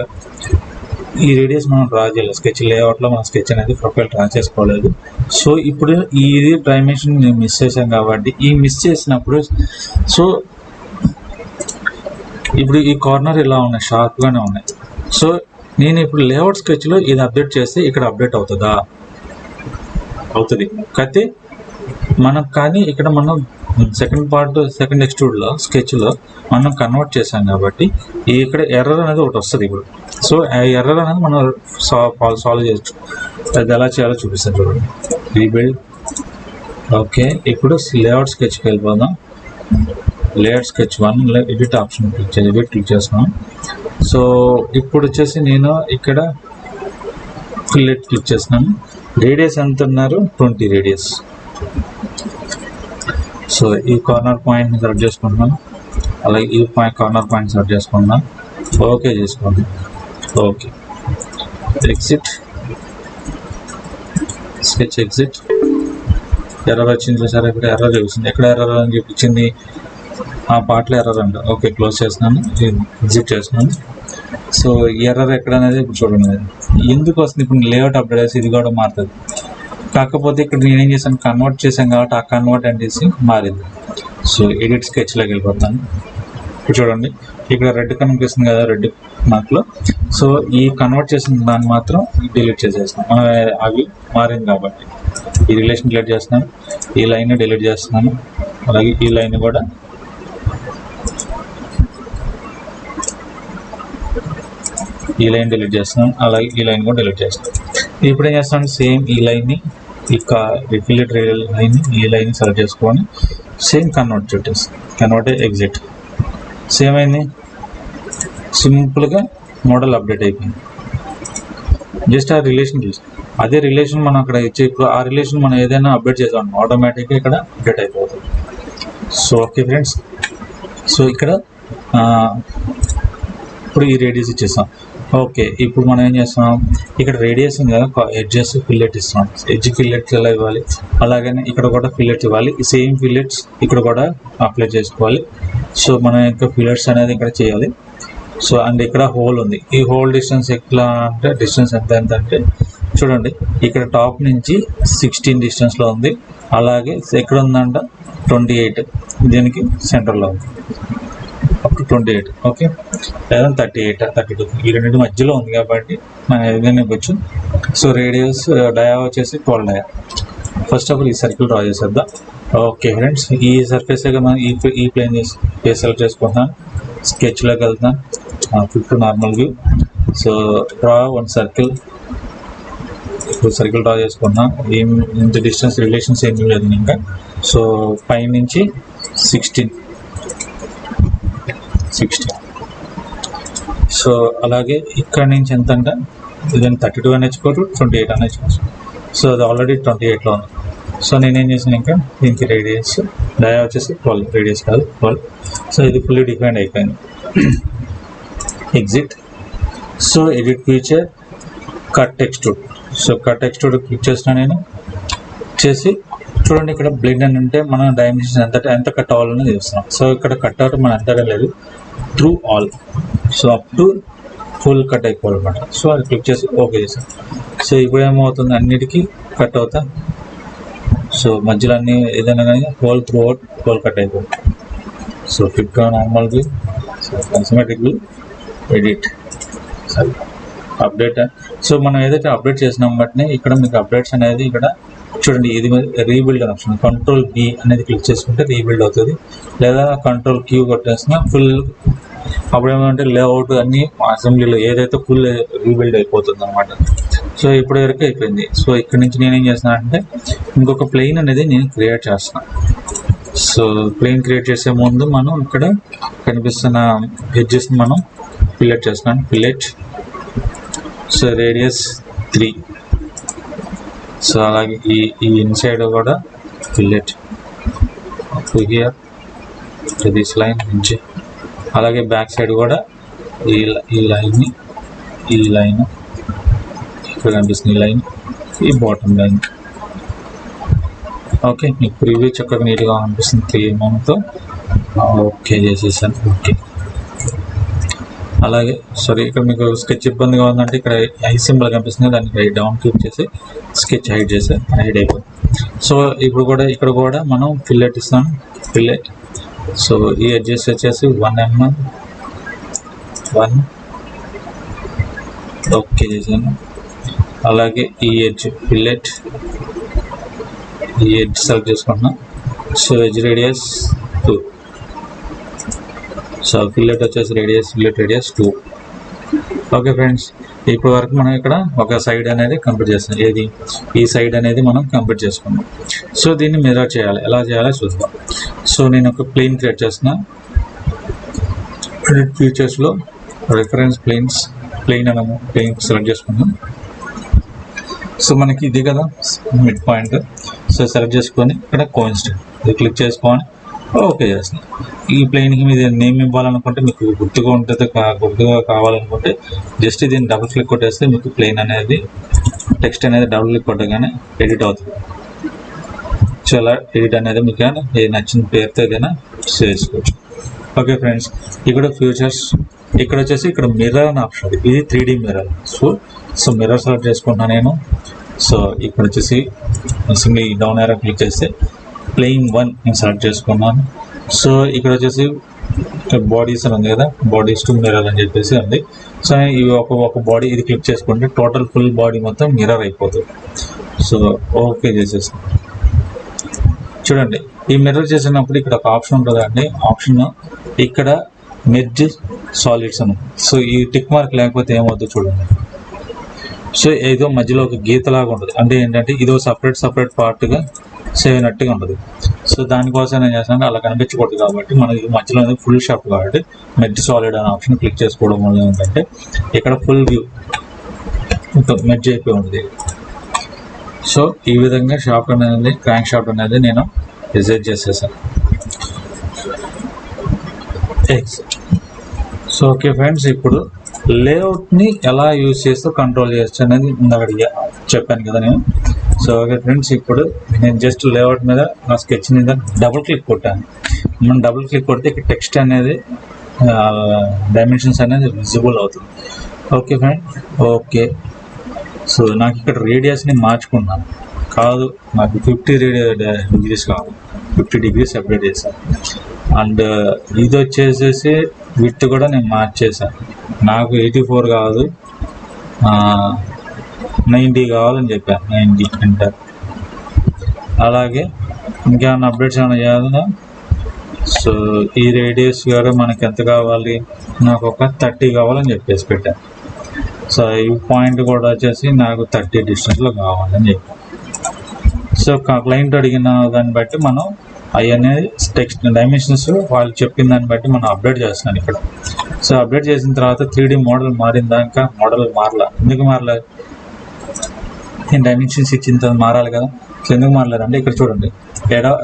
ఈ రేడియస్ మనం డ్రా చేయలేదు, స్కెచ్ లేఅవుట్లో మనం స్కెచ్ అనేది ప్రొఫైల్ డ్రా చేసుకోలేదు. సో ఇప్పుడు ఇది డైమెన్షన్ మేము మిస్ చేసాం కాబట్టి ఈ మిస్ చేసినప్పుడు సో ఇప్పుడు ఈ కార్నర్ ఇలా ఉన్నాయి, షార్ప్గానే ఉన్నాయి. సో నేను ఇప్పుడు లేఅవుట్ స్కెచ్లో ఇది అప్డేట్ చేస్తే ఇక్కడ అప్డేట్ అవుతుందా, అవుతుంది. అయితే మనం కానీ ఇక్కడ మనం సెకండ్ ఎక్స్ట్రూడ్లో స్కెచ్లో మనం కన్వర్ట్ చేసాం కాబట్టి ఇక్కడ ఎర్రర్ అనేది ఒకటి వస్తుంది ఇప్పుడు. సో ఆ ఎర్రర్ అనేది మనం సాల్వ్ చేయొచ్చు. అది ఎలా చేయాలో చూపిస్తాను చూడండి. రీబిల్డ్. ఓకే, ఇప్పుడు లేఅవుట్ స్కెచ్కి వెళ్ళిపోదాం. Layout sketch 1 edit option click చేస్తున్నాం. సో ఇప్పుడు వచ్చేసి నేను ఇక్కడ ఫిల్లెట్ క్లిక్ చేస్తున్నాను. రేడియస్ ఎంత ఉన్నారు, 20 రేడియస్. సో ఈ కార్నర్ పాయింట్ని సెలెక్ట్ చేసుకుంటున్నాను, అలాగే ఈ కార్నర్ పాయింట్ సెలెక్ట్ చేసుకుంటున్నాను, ఓకే చేసుకోండి. Okay, exit, sketch exit. Error వచ్చింది చూసారా, ఇక్కడ ఎర్రర్ చూపిస్తుంది. ఎక్కడ ఎర్రర్ అని చూపించింది, ఆ పార్ట్లో ఎర్రర్ అంట. ఓకే, క్లోజ్ చేస్తున్నాను, ఎగ్జిట్ చేస్తున్నాను. సో ఎర్రర్ ఎక్కడ అనేది ఇప్పుడు చూడండి ఎందుకు వస్తుంది. ఇప్పుడు లేఅవుట్ అప్డేట్ చేసి ఇది కూడా మారుతుంది. కాకపోతే ఇక్కడ నేనేం చేశాను, కన్వర్ట్ చేశాను కాబట్టి ఆ కన్వర్ట్ అనేసి మారింది. సో ఎడిట్ స్కెచ్లోకి వెళ్ళిపోతాను. చూడండి ఇక్కడ రెడ్ కనిపిస్తుంది కదా, రెడ్ మార్క్లో. సో ఈ కన్వర్ట్ చేసిన దాన్ని మాత్రం డిలీట్ చేసేస్తాం, అవి మారింది కాబట్టి. ఈ రిలేషన్ డిలీట్ చేస్తున్నాను, ఈ లైన్ డిలీట్ చేస్తున్నాను, అలాగే ఈ లైన్ కూడా డిలీట్ చేస్తున్నాను, అలాగే ఈ లైన్ కూడా డిలీట్ చేస్తాను. ఇప్పుడు ఏం చేస్తాను, సేమ్ ఈ లైన్ని ఫిల్లెట్ లైన్ ఈ లైన్ సెలెక్ట్ చేసుకొని సేమ్ కన్వర్ట్ చుట్టేస్తాను, కన్వర్ట్ ఎగ్జిట్. సేమ్ అయింది, సింపుల్గా మోడల్ అప్డేట్ అయిపోయింది. జస్ట్ ఆ రిలేషన్ చూసి అదే రిలేషన్ మనం అక్కడ ఇచ్చే, ఇప్పుడు ఆ రిలేషన్ మనం ఏదైనా అప్డేట్ చేసాం ఆటోమేటిక్గా ఇక్కడ అప్డేట్ అయిపోతుంది. సో ఓకే ఫ్రెండ్స్, సో ఇక్కడ ఇప్పుడు ఈ రేడియస్ ఇచ్చేస్తాం. ఓకే, ఇప్పుడు మనం ఏం చేస్తున్నాం, ఇక్కడ రేడియస్ కదా, ఎడ్జెస్ ఫిల్లెట్ ఇస్తున్నాం. ఎడ్జ్ ఫిల్లెట్స్ ఎలా ఇవ్వాలి, అలాగనే ఇక్కడ కూడా ఫిల్లెట్స్ ఇవ్వాలి. ఈ సేమ్ ఫిల్లెట్స్ ఇక్కడ కూడా అప్లై చేసుకోవాలి. సో మన యొక్క ఫిల్లెట్స్ అనేది ఇక్కడ చేయాలి. సో అండ్ ఇక్కడ హోల్ ఉంది, ఈ హోల్ డిస్టెన్స్ ఎట్లా అంటే డిస్టెన్స్ ఎంత అంటే చూడండి, ఇక్కడ టాప్ నుంచి 16 డిస్టెన్స్లో ఉంది, అలాగే ఎక్కడ ఉందంట 28, దీనికి సెంటర్లో ఉంది అప్ టు 28. ఓకే, లేదా 38, 32 ఈ రెండింటి మధ్యలో ఉంది కాబట్టి మనం ఏదైనా ఇవ్వచ్చు. సో రేడియస్ డయా వచ్చేసి 12 డయా. ఫస్ట్ ఆఫ్ ఆల్ ఈ సర్కిల్ డ్రా చేసేద్దాం. ఓకే ఫ్రెండ్స్, ఈ సర్ఫేస్ మనం ఈ ప్లేన్ చేసి సెలెక్ట్ చేసుకుంటున్నాను. స్కెచ్లోకి వెళ్తాం, fifth normal view. So draw one circle, ఇప్పుడు సర్కిల్ డ్రా చేసుకున్నాం. ఇంత డిస్టెన్స్ రిలేషన్స్ ఏమీ లేదు ఇంకా. సో పైనుంచి 16. సో అలాగే ఇక్కడ నుంచి ఎంత అంటే ఇదని 32 అని నేర్చుకోరు, 28 అని నేర్చుకోవచ్చు. సో అది ఆల్రెడీ 28లో ఉంది. సో నేనేం చేసాను, ఇంకా దీనికి రేడియస్ డయా వచ్చేసి 12, రేడియస్ కాదు 12. సో ఇది ఫుల్లీ డిఫైన్డ్ అయిపోయింది. Exit. So edit feature, cut టెక్స్ట్యూడ్. So cut టెక్స్ట్యూడ్ click చేసిన నేను చేసి చూడండి, ఇక్కడ బ్లెండ్ అని అంటే మనం డైమెన్షన్ ఎంత కట్ అవ్వాలని చూస్తున్నాం. సో ఇక్కడ కట్ అవుట్ మనం ఎంతగా లేదు, through all. So up to full cut అయిపోవాలన్నమాట. సో అది క్లిక్ చేసి ఓకే చేసాం. సో ఇప్పుడు ఏమవుతుంది, అన్నిటికీ కట్ అవుతా. సో మధ్యలో అన్ని ఏదైనా కానీ hole through out hole cut అయిపోతుంది. So fit normal view, so cosmetic view, edit, సరే అప్డేట్. సో మనం ఏదైతే అప్డేట్ చేసినాం బట్టి ఇక్కడ మీకు అప్డేట్స్ అనేది ఇక్కడ చూడండి, ఇది రీబిల్డ్ అని ఆప్షన్. కంట్రోల్ బి అనేది క్లిక్ చేసుకుంటే రీబిల్డ్ అవుతుంది, లేదా కంట్రోల్ క్యూ కొట్టేసిన ఫుల్. అప్పుడు ఏమంటే లేఅవుట్ అన్ని అసెంబ్లీలో ఏదైతే ఫుల్ రీబిల్డ్ అయిపోతుంది అనమాట. సో ఇప్పుడు వరకు అయిపోయింది. సో ఇక్కడ నుంచి నేనేం చేస్తున్నా అంటే ఇంకొక ప్లేన్ అనేది నేను క్రియేట్ చేస్తున్నాను. సో ప్లేన్ క్రియేట్ చేసే ముందు మనం ఇక్కడ కనిపిస్తున్న ఎడ్జెస్ మనం ఫిల్లెట్ చేస్తున్నాను. Fillet, so radius 3. సో అలాగే ఈ ఇన్సైడ్ కూడా ఫిల్లెట్ హియర్ దిస్ లైన్ నుంచి, అలాగే బ్యాక్ సైడ్ కూడా ఈ లైన్ ఇక్కడ కనిపిస్తుంది, ఈ లైన్, ఈ బాటమ్ లైన్. ఓకే, మీకు ప్రివ్యూ చక్కగా నీట్గా అనిపిస్తుంది 3 mm. ఓకే చేసేసాను. ఓకే, అలాగే సారీ, ఇక్కడ మీకు స్కెచ్ ఇబ్బందిగా ఉందంటే ఇక్కడ ఐ సింబల్ కనిపిస్తుంది, దానికి డౌన్ క్లిక్ చేసి స్కెచ్ హైడ్ అయిపోయింది. సో ఇప్పుడు కూడా ఇక్కడ కూడా మనం ఫిల్లెట్ ఇస్తాం. ఫిల్లెట్, సో ఈ ఎడ్జెస్ వచ్చేసి 1 mm. 1 ఓకే చేశాను. అలాగే ఈ ఎడ్జ్ ఫిల్లెట్, ఈ ఎడ్జ్ సెలెక్ట్ చేసుకుంటున్నాం. So edge radius 2. So fillet వచ్చేసి ఫిల్లెట్ రేడియస్ 2. ఓకే ఫ్రెండ్స్, ఇప్పటి వరకు మనం ఇక్కడ ఒక సైడ్ అనేది కంప్లీట్ చేస్తాం. ఏది, ఈ సైడ్ అనేది మనం కంప్లీట్ చేసుకున్నాం. సో దీన్ని మిర్రర్ చేయాలి, ఎలా చేయాలో చూద్దాం. సో నేను ఒక ప్లేన్ క్రియేట్ చేస్తున్నా. ఎడిట్ ఫీచర్స్లో రిఫరెన్స్ ప్లేన్ అనము, ప్లేన్ సెలెక్ట్ చేసుకున్నాం. సో మనకి ఇది కదా మిడ్ పాయింట్. సో సెలెక్ట్ చేసుకొని ఇక్కడ కోయిన్సిడెంట్ ఇది క్లిక్ చేసుకొని ఓకే చేస్తున్నాం. ఈ ప్లేన్కి మీద నేమ్ ఇవ్వాలనుకుంటే మీకు గుర్తుగా ఉంటుంది, గుర్తుగా కావాలనుకుంటే జస్ట్ దీన్ని డబుల్ క్లిక్ కొట్టేస్తే మీకు ప్లేన్ అనేది టెక్స్ట్ అనేది డబుల్ క్లిక్ కొట్టగానే ఎడిట్ అవుతుంది. సో అలా ఎడిట్ అనేది మీకు ఏది నచ్చిన పేరుతో ఏదైనా చేసుకోవచ్చు. ఓకే ఫ్రెండ్స్, ఇక్కడ ఫ్యూచర్స్ ఇక్కడ వచ్చేసి ఇక్కడ మిర్రర్ అని ఆప్షన్, ఇది 3D mirror. So mirror select చేసుకుంటున్నాను నేను. సో ఇక్కడ వచ్చేసి సింగిల్ డౌన్ ఏరో క్లిక్ చేస్తే ప్లేన్ 1 నేను సెలెక్ట్ చేసుకున్నాను. సో ఇక్కడ వచ్చేసి బాడీస్ అని ఉంది కదా, బాడీస్ టు మిర్రర్ అని చెప్పేసి ఉంది. సో ఇవి ఒక బాడీ ఇది క్లిక్ చేసుకుంటే టోటల్ ఫుల్ బాడీ మొత్తం మిర్రర్ అయిపోతుంది. సో ఓకే చేసేస్తాం. చూడండి ఈ మిర్రర్ చేసినప్పుడు ఇక్కడ ఒక ఆప్షన్ ఉంటుంది అండి. ఆప్షన్ ఇక్కడ మెర్జ్ సాలిడ్స్ అని. సో ఈ టిక్ మార్క్ లేకపోతే ఏమవుతుందో చూడండి. సో ఏదో మధ్యలో ఒక గీతలాగా ఉంటుంది, అంటే ఏంటంటే ఇదో సపరేట్ పార్ట్గా సేవ్ అయినట్టుగా ఉంటుంది. సో దానికోసం నేను చేస్తాను అలా కనిపించకూడదు కాబట్టి మనకి మధ్యలో ఫుల్ షాప్ కాబట్టి మెర్జ్ సాలిడ్ అనే ఆప్షన్ క్లిక్ చేసుకోవడం వల్ల ఏంటంటే ఇక్కడ ఫుల్ వ్యూ మెర్జ్ అయిపోయి ఉంటుంది. సో ఈ విధంగా షాఫ్ట్ అనేది క్రాంక్ షాఫ్ట్ అనేది నేను డిజైన్ చేసేసాను. సో ఓకే ఫ్రెండ్స్, ఇప్పుడు లేఅవుట్ని ఎలా యూజ్ చేస్తూ కంట్రోల్ చేయొచ్చు అనేది ఇందాక చెప్పాను కదా నేను. సో ఓకే ఫ్రెండ్స్, ఇప్పుడు నేను జస్ట్ లేఅవుట్ మీద నా స్కెచ్ మీద డబుల్ క్లిక్ కొట్టాను. మనం డబుల్ క్లిక్ కొడితే ఇక్కడ టెక్స్ట్ అనేది డైమెన్షన్స్ అనేది విజిబుల్ అవుతుంది. Okay friend, okay. సో నాకు ఇక్కడ రేడియస్ని మార్చుకున్నాను, కాదు నాకు 50 డిగ్రీస్ కావాలి, 50 డిగ్రీస్ అప్డేట్ చేశాను. అండ్ ఇది వచ్చేసేసి విత్ కూడా నేను మార్చేసాను, నాకు 84 కాదు 90 కావాలని చెప్పాను, 90 ఎంటర్. అలాగే ఇంకేమైనా అప్డేట్స్ ఏమైనా చేయాలా? సో ఈ రేడియస్ కూడా మనకి ఎంత కావాలి, నాకు ఒక 30 కావాలని చెప్పేసి పెట్టాను. సో ఈ పాయింట్ కూడా వచ్చేసి నాకు 30 డిస్టెన్స్లో కావాలని చెప్పాను. సో క్లయింట్ అడిగిన దాన్ని బట్టి మనం అవన్నీ టెక్స్ట్ డైమెన్షన్స్ వాళ్ళు చెప్పిన దాన్ని బట్టి మనం అప్డేట్ చేస్తున్నాను ఇక్కడ. సో అప్డేట్ చేసిన తర్వాత 3D మోడల్ మారిందాక మోడల్ మారలా. ఎందుకు మారలేదు? నేను డైమెన్షన్స్ ఇచ్చిన తర్వాత మారాలి కదా. సో ఎందుకు మారలేదు అంటే ఇక్కడ చూడండి,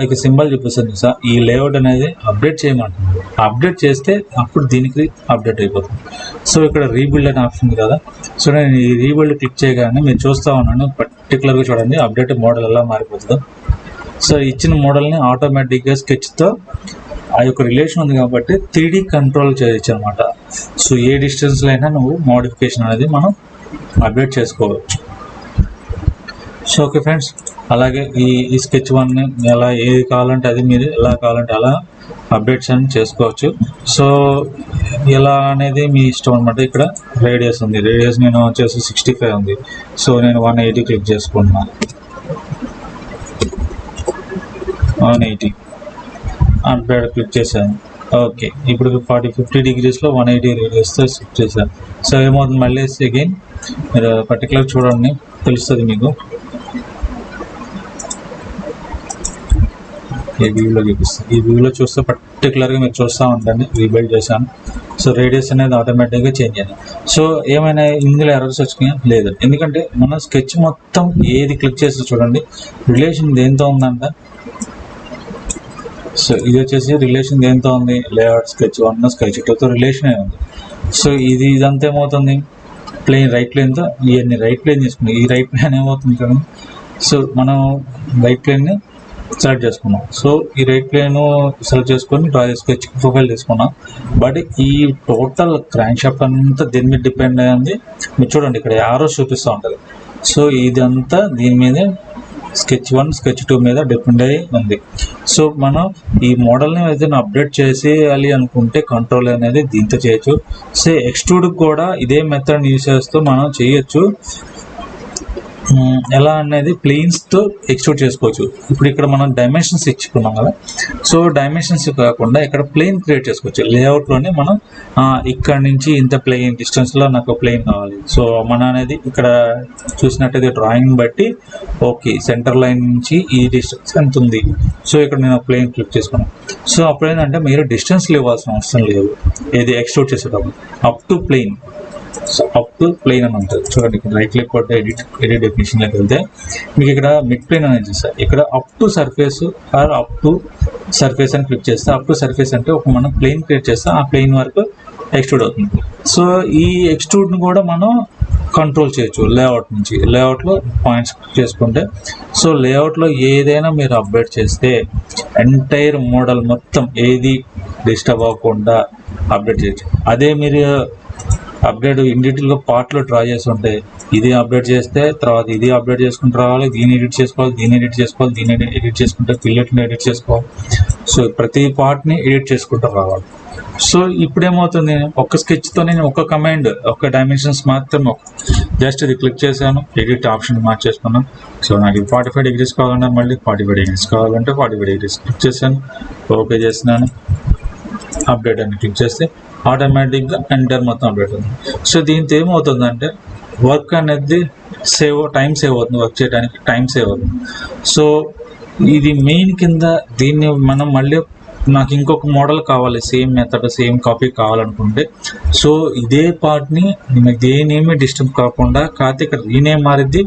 ఇక సింబల్ చూపిస్తుంది సార్, ఈ లేఅవుట్ అనేది అప్డేట్ చేయమంటుంది. అప్డేట్ చేస్తే అప్పుడు దీనికి అప్డేట్ అయిపోతుంది. సో ఇక్కడ రీబిల్డ్ అనే ఆప్షన్ ఉంది కదా. సో నేను ఈ రీబిల్డ్ క్లిక్ చేయగానే మీరు చూస్తూ ఉన్నాను, పర్టికులర్గా చూడండి అప్డేట్ మోడల్ ఎలా మారిపోతుందో. సో ఇచ్చిన మోడల్ని ఆటోమేటిక్గా స్కెచ్తో ఆ యొక్క రిలేషన్ ఉంది కాబట్టి 3D కంట్రోల్ చేయొచ్చు అనమాట. సో ఏ డిస్టెన్స్లో అయినా నువ్వు మోడిఫికేషన్ అనేది మనం అప్డేట్ చేసుకోవచ్చు. సో ఓకే ఫ్రెండ్స్, అలాగే ఈ స్కెచ్ 1ని ఎలా ఏది కావాలంటే అది మీరు ఎలా కావాలంటే అలా అప్డేట్స్ అని చేసుకోవచ్చు. సో ఎలా అనేది మీ ఇష్టం అనమాట. ఇక్కడ రేడియస్ ఉంది, రేడియస్ నేను వచ్చేసి 65 ఉంది. సో నేను 180 క్లిక్ చేసుకుంటున్నాను, 180 అప్డేట్ క్లిక్ చేశాను. ఓకే, ఇప్పుడు 50 డిగ్రీస్లో 180 రేడియస్తో సెట్ చేశాను. సో ఏమవుతుంది, మళ్ళీ అగైన్ మీరు పర్టికులర్ చూడండి తెలుస్తుంది మీకు. ఈ వ్యూలో చూపిస్తుంది, ఈ వ్యూలో చూస్తే పర్టికులర్గా మీరు చూస్తూ ఉండండి. రీబిల్డ్ చేశాను. సో రేడియస్ అనేది ఆటోమేటిక్గా చేంజ్ అయింది. సో ఏమైనా ఇందులో ఎర్రర్స్ వచ్చినాయా? లేదు, ఎందుకంటే మన స్కెచ్ మొత్తం ఏది క్లిక్ చేస్తే చూడండి రిలేషన్ దేంతో ఉందంట. సో ఇది వచ్చేసి రిలేషన్ దేంతో ఉంది, లేఅవుట్ స్కెచ్ 1 స్కెచ్ 2తో రిలేషన్ అయి ఉంది. సో ఇదంతా ఏమవుతుంది, ప్లేన్ రైట్ ప్లేన్తో ఇవన్నీ రైట్ ప్లేన్ తీసుకున్నాం. ఈ రైట్ ప్లేన్ ఏమవుతుంది కదా. సో మనం రైట్ ప్లేన్ని సెలెక్ట్ చేసుకున్నాం. సో ఈ రైట్ ప్లేన్ సెలెక్ట్ చేసుకొని డ్రా స్కెచ్ ప్రొఫైల్ తీసుకున్నాం. బట్ ఈ టోటల్ క్రాంక్ షాఫ్ట్ అంతా దీని మీద డిపెండ్ అయ్యింది. మీరు చూడండి ఇక్కడ యారోస్ చూపిస్తూ ఉంటుంది. సో ఇదంతా దీని మీదే స్కెచ్ 1 స్కెచ్ 2 మీద డిపెండ్ అయ్యి ఉంది. సో మనం ఈ మోడల్ని అయితే అప్డేట్ చేసేయాలి అనుకుంటే కంట్రోల్ అనేది దీంతో చేయొచ్చు. సో ఎక్స్ట్రూడ్ కూడా ఇదే మెథడ్ యూజ్ చేస్తూ మనం చేయొచ్చు. ఎలా అనేది ప్లేన్స్తో ఎక్స్ట్రూడ్ చేసుకోవచ్చు. ఇప్పుడు ఇక్కడ మనం డైమెన్షన్స్ ఇచ్చుకున్నాం కదా. సో డైమెన్షన్స్ కాకుండా ఇక్కడ ప్లేన్ క్రియేట్ చేసుకోవచ్చు. లేఅవుట్లోనే మనం ఇక్కడ నుంచి ఇంత ప్లేన్ డిస్టెన్స్లో నాకు ప్లేన్ కావాలి. సో మన అనేది ఇక్కడ చూసినట్టయితే డ్రాయింగ్ బట్టి ఓకే సెంటర్ లైన్ నుంచి ఈ డిస్టెన్స్ ఎంత ఉంది. సో ఇక్కడ నేను ప్లేన్ క్లిక్ చేసుకున్నాను. సో అప్పుడు ఏంటంటే మీరు డిస్టెన్స్ ఇవ్వాల్సిన అవసరం లేదు. ఏది ఎక్స్ట్రూడ్ చేసేటప్పుడు up to plane. So up to plane అని ఉంటుంది. చూడండి ఇక్కడ రైట్ క్లిక్ కొట్టే ఎడిట్ డెఫినేషన్లోకి వెళ్తే మీకు ఇక్కడ మిడ్ ప్లేన్ అనేది చూస్తారు. ఇక్కడ up to surface or up to surface అని క్లిక్ చేస్తే, అప్ టు సర్ఫేస్ అంటే ఒక మనం ప్లేన్ క్రియేట్ చేస్తే ఆ ప్లేన్ వరకు ఎక్స్ట్రూడ్ అవుతుంది. సో ఈ ఎక్స్ట్రూడ్ని కూడా మనం కంట్రోల్ చేయొచ్చు లేఅవుట్ నుంచి. లేఅవుట్లో పాయింట్స్ చేసుకుంటే సో లేఅవుట్లో ఏదైనా మీరు అప్డేట్ చేస్తే ఎంటైర్ మోడల్ మొత్తం ఏది డిస్టర్బ్ అవ్వకుండా అప్డేట్ చేయొచ్చు. అదే మీరు అప్డేట్ ఇండివిజువల్గా పార్ట్లో డ్రా చేసి ఉంటే ఇది అప్డేట్ చేస్తే తర్వాత ఇది అప్డేట్ చేసుకుంటూ రావాలి, దీన్ని ఎడిట్ చేసుకోవాలి, దీన్ని ఎడిట్ చేసుకోవాలి, దీన్ని ఎడిట్ చేసుకుంటే ఫిల్లెట్ని ఎడిట్ చేసుకోవాలి. సో ప్రతి పార్ట్ని ఎడిట్ చేసుకుంటూ రావాలి. సో ఇప్పుడు ఏమవుతుంది, ఒక్క స్కెచ్తో నేను ఒక కమాండ్ ఒక డైమెన్షన్స్ మాత్రం జస్ట్ ఇది క్లిక్ చేశాను, ఎడిట్ ఆప్షన్ మార్చేసుకున్నాను. సో నాకు 45 degrees కావాలంటే మళ్ళీ 45 degrees కావాలంటే 45 degrees క్లిక్ చేశాను, ఓకే చేస్తున్నాను. అప్డేట్ అని క్లిక్ చేస్తే ఆటోమేటిక్గా ఎంటర్ మొత్తం అప్డేట్ అవుతుంది. సో దీంతో ఏమవుతుందంటే వర్క్ అనేది టైం సేవ్ అవుతుంది, వర్క్ చేయడానికి టైం సేవ్ అవుతుంది. సో ఇది మెయిన్ కింద దీన్ని మనం మళ్ళీ నాకు ఇంకొక మోడల్ కావాలి, సేమ్ మెథడ్ సేమ్ కాపీ కావాలనుకుంటే, సో ఇదే పార్ట్ని దేనేమి డిస్టర్బ్ కాకుండా కాకపోతే ఇక్కడ రీనేమ్ మారిద్ది.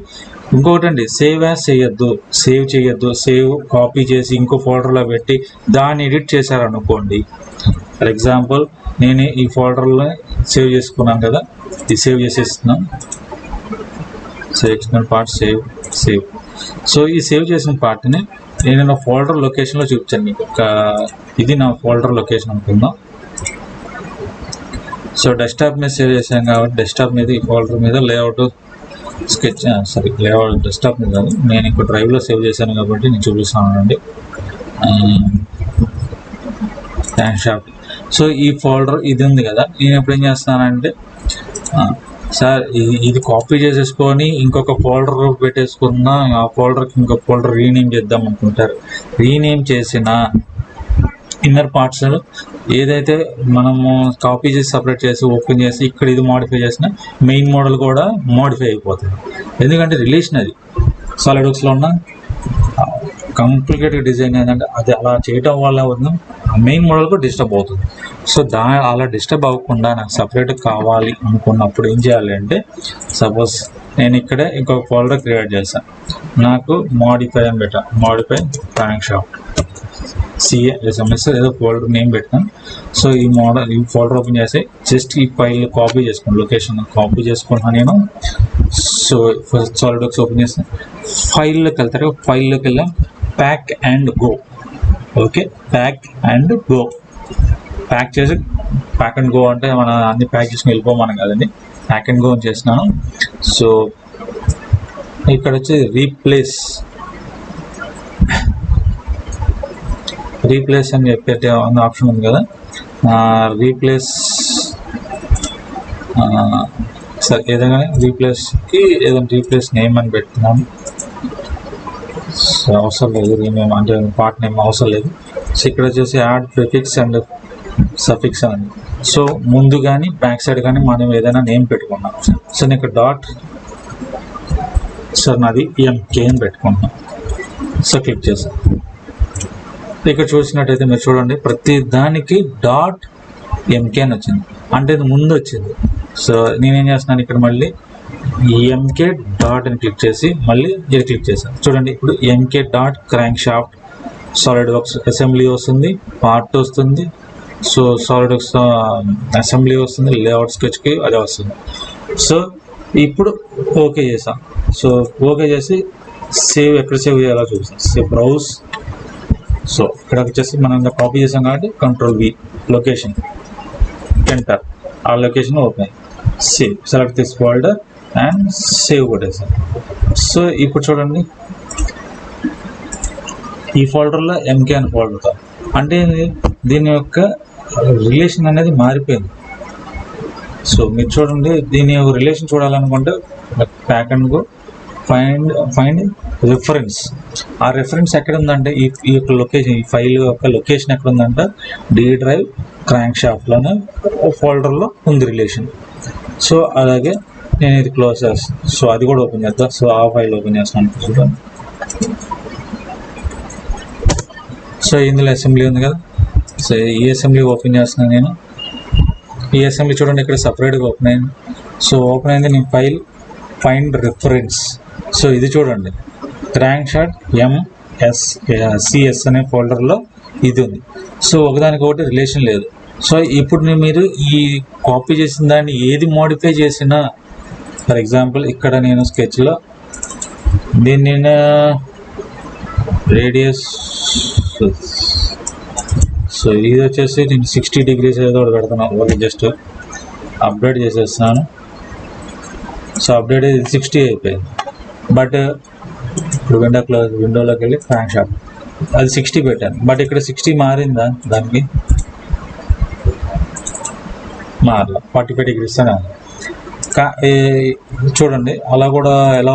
ఇంకొకటి అండి, సేవ్ యాజ్ చేయొద్దు, సేవ్ కాపీ చేసి ఇంకో ఫోల్డర్లో పెట్టి దాన్ని ఎడిట్ చేశారనుకోండి. ఫర్ ఎగ్జాంపుల్ నేను ఈ ఫోల్డర్లో సేవ్ చేసుకున్నాను కదా, ఇది సేవ్ చేసేస్తున్నాను, సెలెక్షన్ పార్ట్ సేవ్. సో ఈ సేవ్ చేసిన పార్ట్ని నేను నా ఫోల్డర్ లొకేషన్లో చూపించాను మీకు. ఇది నా ఫోల్డర్ లొకేషన్ అనుకుందాం. సో డెస్క్టాప్ మీద సేవ్ చేశాను కాబట్టి డెస్క్టాప్ మీద ఈ ఫోల్డర్ మీద లేఅవుట్ స్కెచ్ లేఅవుట్ డెస్క్టాప్ మీద కాదు, నేను ఇంకో డ్రైవ్లో సేవ్ చేశాను కాబట్టి నేను చూపిస్తాను అండి. క్రాంక్షాఫ్ట్. సో ఈ ఫోల్డర్ ఇది ఉంది కదా, నేను ఎప్పుడు ఏం చేస్తానంటే సార్ ఇది కాపీ చేసేసుకొని ఇంకొక ఫోల్డర్ పెట్టేసుకున్నా, ఆ ఫోల్డర్కి ఇంకొక ఫోల్డర్ రీనేమ్ చేద్దాం అనుకుంటారు. రీనేమ్ చేసిన ఇన్నర్ పార్ట్స్ ఏదైతే మనము కాపీ చేసి సపరేట్ చేసి ఓపెన్ చేసి ఇక్కడ ఇది మోడిఫై చేసిన మెయిన్ మోడల్ కూడా మోడిఫై అయిపోతుంది. ఎందుకంటే రిలేషన్ అది సాలిడ్వర్క్స్లో ఉన్న కాంప్లికేటెడ్ డిజైన్ ఏంటంటే అది అలా చేయటం వల్ల మెయిన్ మోడల్కు డిస్టర్బ్ అవుతుంది. సో అలా డిస్టర్బ్ అవ్వకుండా నాకు సపరేట్ కావాలి అనుకున్నప్పుడు ఏం చేయాలి అంటే, సపోజ్ నేను ఇక్కడే ఇంకొక ఫోల్డర్ క్రియేట్ చేశాను, నాకు మోడిఫై అని పెట్టాను, మోడిఫై క్రాంక్షాఫ్ట్ CASMS ఏదో ఫోల్డర్ నేమ్ పెట్టాను. సో ఈ ఫోల్డర్ ఓపెన్ చేసి జస్ట్ ఈ ఫైల్ కాపీ చేసుకోండి, లొకేషన్ కాపీ చేసుకుంటున్నాను నేను. సో ఫస్ట్ సాలిడ్వర్క్స్ ఓపెన్ చేస్తాను, ఫైల్లోకి వెళ్తారు, ఫైల్లోకి వెళ్ళాం, pack and go. Okay, pack and go. Pack and go అంటే మన అన్ని ప్యాక్ చేసుకుని వెళ్ళిపోమని కదండి, ప్యాక్ అండ్ గో అని చేస్తున్నాను. సో ఇక్కడ వచ్చి రీప్లేస్ అని చెప్పేట ఆప్షన్ ఉంది కదా, రీప్లేస్ సరే ఏదైనా రీప్లేస్కి ఏదైనా రీప్లేస్ నేమ్ అని పెడుతున్నాను. సో అవసరం లేదు రీనేమ్ అంటే పార్ట్ నేమ్ అవసరం లేదు. సో ఇక్కడ వచ్చేసి యాడ్ ప్రిఫిక్స్ అండ్ సఫిక్స్ అని. సో ముందు కానీ బ్యాక్ సైడ్ కానీ మనం ఏదైనా నేమ్ పెట్టుకున్నాం. సో నేను ఇక్కడ డాట్ సార్ నాది MK అని పెట్టుకుంటున్నాం. సో క్లిక్ చేసాం. ఇక్కడ చూసినట్టయితే మీరు చూడండి, ప్రతి దానికి డాట్ MK అని వచ్చింది, అంటే ఇది ముందు వచ్చింది. సో నేనేం చేస్తున్నాను, ఇక్కడ మళ్ళీ MK డాట్ అని క్లిక్ చేసి మళ్ళీ ఇది క్లిక్ చేశాను. చూడండి ఇప్పుడు MK డాట్ క్రాంక్షాఫ్ట్ సాలిడ్వర్క్స్ అసెంబ్లీ వస్తుంది, పార్ట్ వస్తుంది. సో సాలిడ్వర్క్స్ అసెంబ్లీ వస్తుంది, లేఅవుట్ స్కెచ్కి అదే వస్తుంది. సో ఇప్పుడు ఓకే చేసాం. సో ఓకే చేసి సేవ్ ఎక్కడ సేవ్ చేయాలో చూపిస్తాం. Save browse. సో ఇక్కడ వచ్చేసి మనం కాపీ చేసాం కాబట్టి Ctrl+V లొకేషన్ ఎంటర్, ఆ location open, save, select this folder and save కొట్టేసాం. సో ఇప్పుడు చూడండి ఈ ఫోల్డర్లో MK అని ఫోల్డర్, అంటే దీని యొక్క రిలేషన్ అనేది మారిపోయింది. సో మీరు చూడండి, దీని యొక్క రిలేషన్ చూడాలనుకుంటే pack and go, find reference. ఆ రిఫరెన్స్ ఎక్కడ ఉందంటే ఈ యొక్క లొకేషన్, ఈ ఫైల్ యొక్క లొకేషన్ ఎక్కడ ఉందంటే D డ్రైవ్ క్రాంక్షాఫ్ట్లోనే ఫోల్డర్లో ఉంది రిలేషన్. సో అలాగే నేను ఇది క్లోజ్ చేస్తాను. సో అది కూడా ఓపెన్ చేద్దాం. సో ఆ ఫైల్ ఓపెన్ చేస్తాను చూడండి. సో ఇందులో అసెంబ్లీ ఉంది కదా, సో ఈ అసెంబ్లీ ఓపెన్ చేస్తున్నాను నేను. ఈ అసెంబ్లీ చూడండి ఇక్కడ సపరేట్గా ఓపెన్ అయింది. సో ఓపెన్ అయింది, నేను ఫైండ్ రిఫరెన్స్. సో ఇది చూడండి, క్రాంక్షాఫ్ట్ MSCS అనే ఫోల్డర్లో ఇది ఉంది. సో ఒకదానికొకటి రిలేషన్ లేదు. సో ఇప్పుడు మీరు ఈ కాపీ చేసిన దాన్ని ఏది మోడిఫై చేసినా, ఫర్ ఎగ్జాంపుల్ ఇక్కడ నేను స్కెచ్లో దీన్ని రేడియస్, సో ఇది వచ్చేసి నేను 60 degrees ఏదో ఒకటి పెడుతున్నాను. ఓకే, జస్ట్ అప్డేట్ చేసేస్తున్నాను. సో అప్డేట్ 60 అయిపోయింది. బట్ ఇప్పుడు విండోలోకి వెళ్ళి క్రాంక్షాఫ్ట్ అది 60 పెట్టాను. బట్ ఇక్కడ 60 మారిందా దానికి? మారల 45 డిగ్రీస్ చూడండి అలా కూడా ఎలా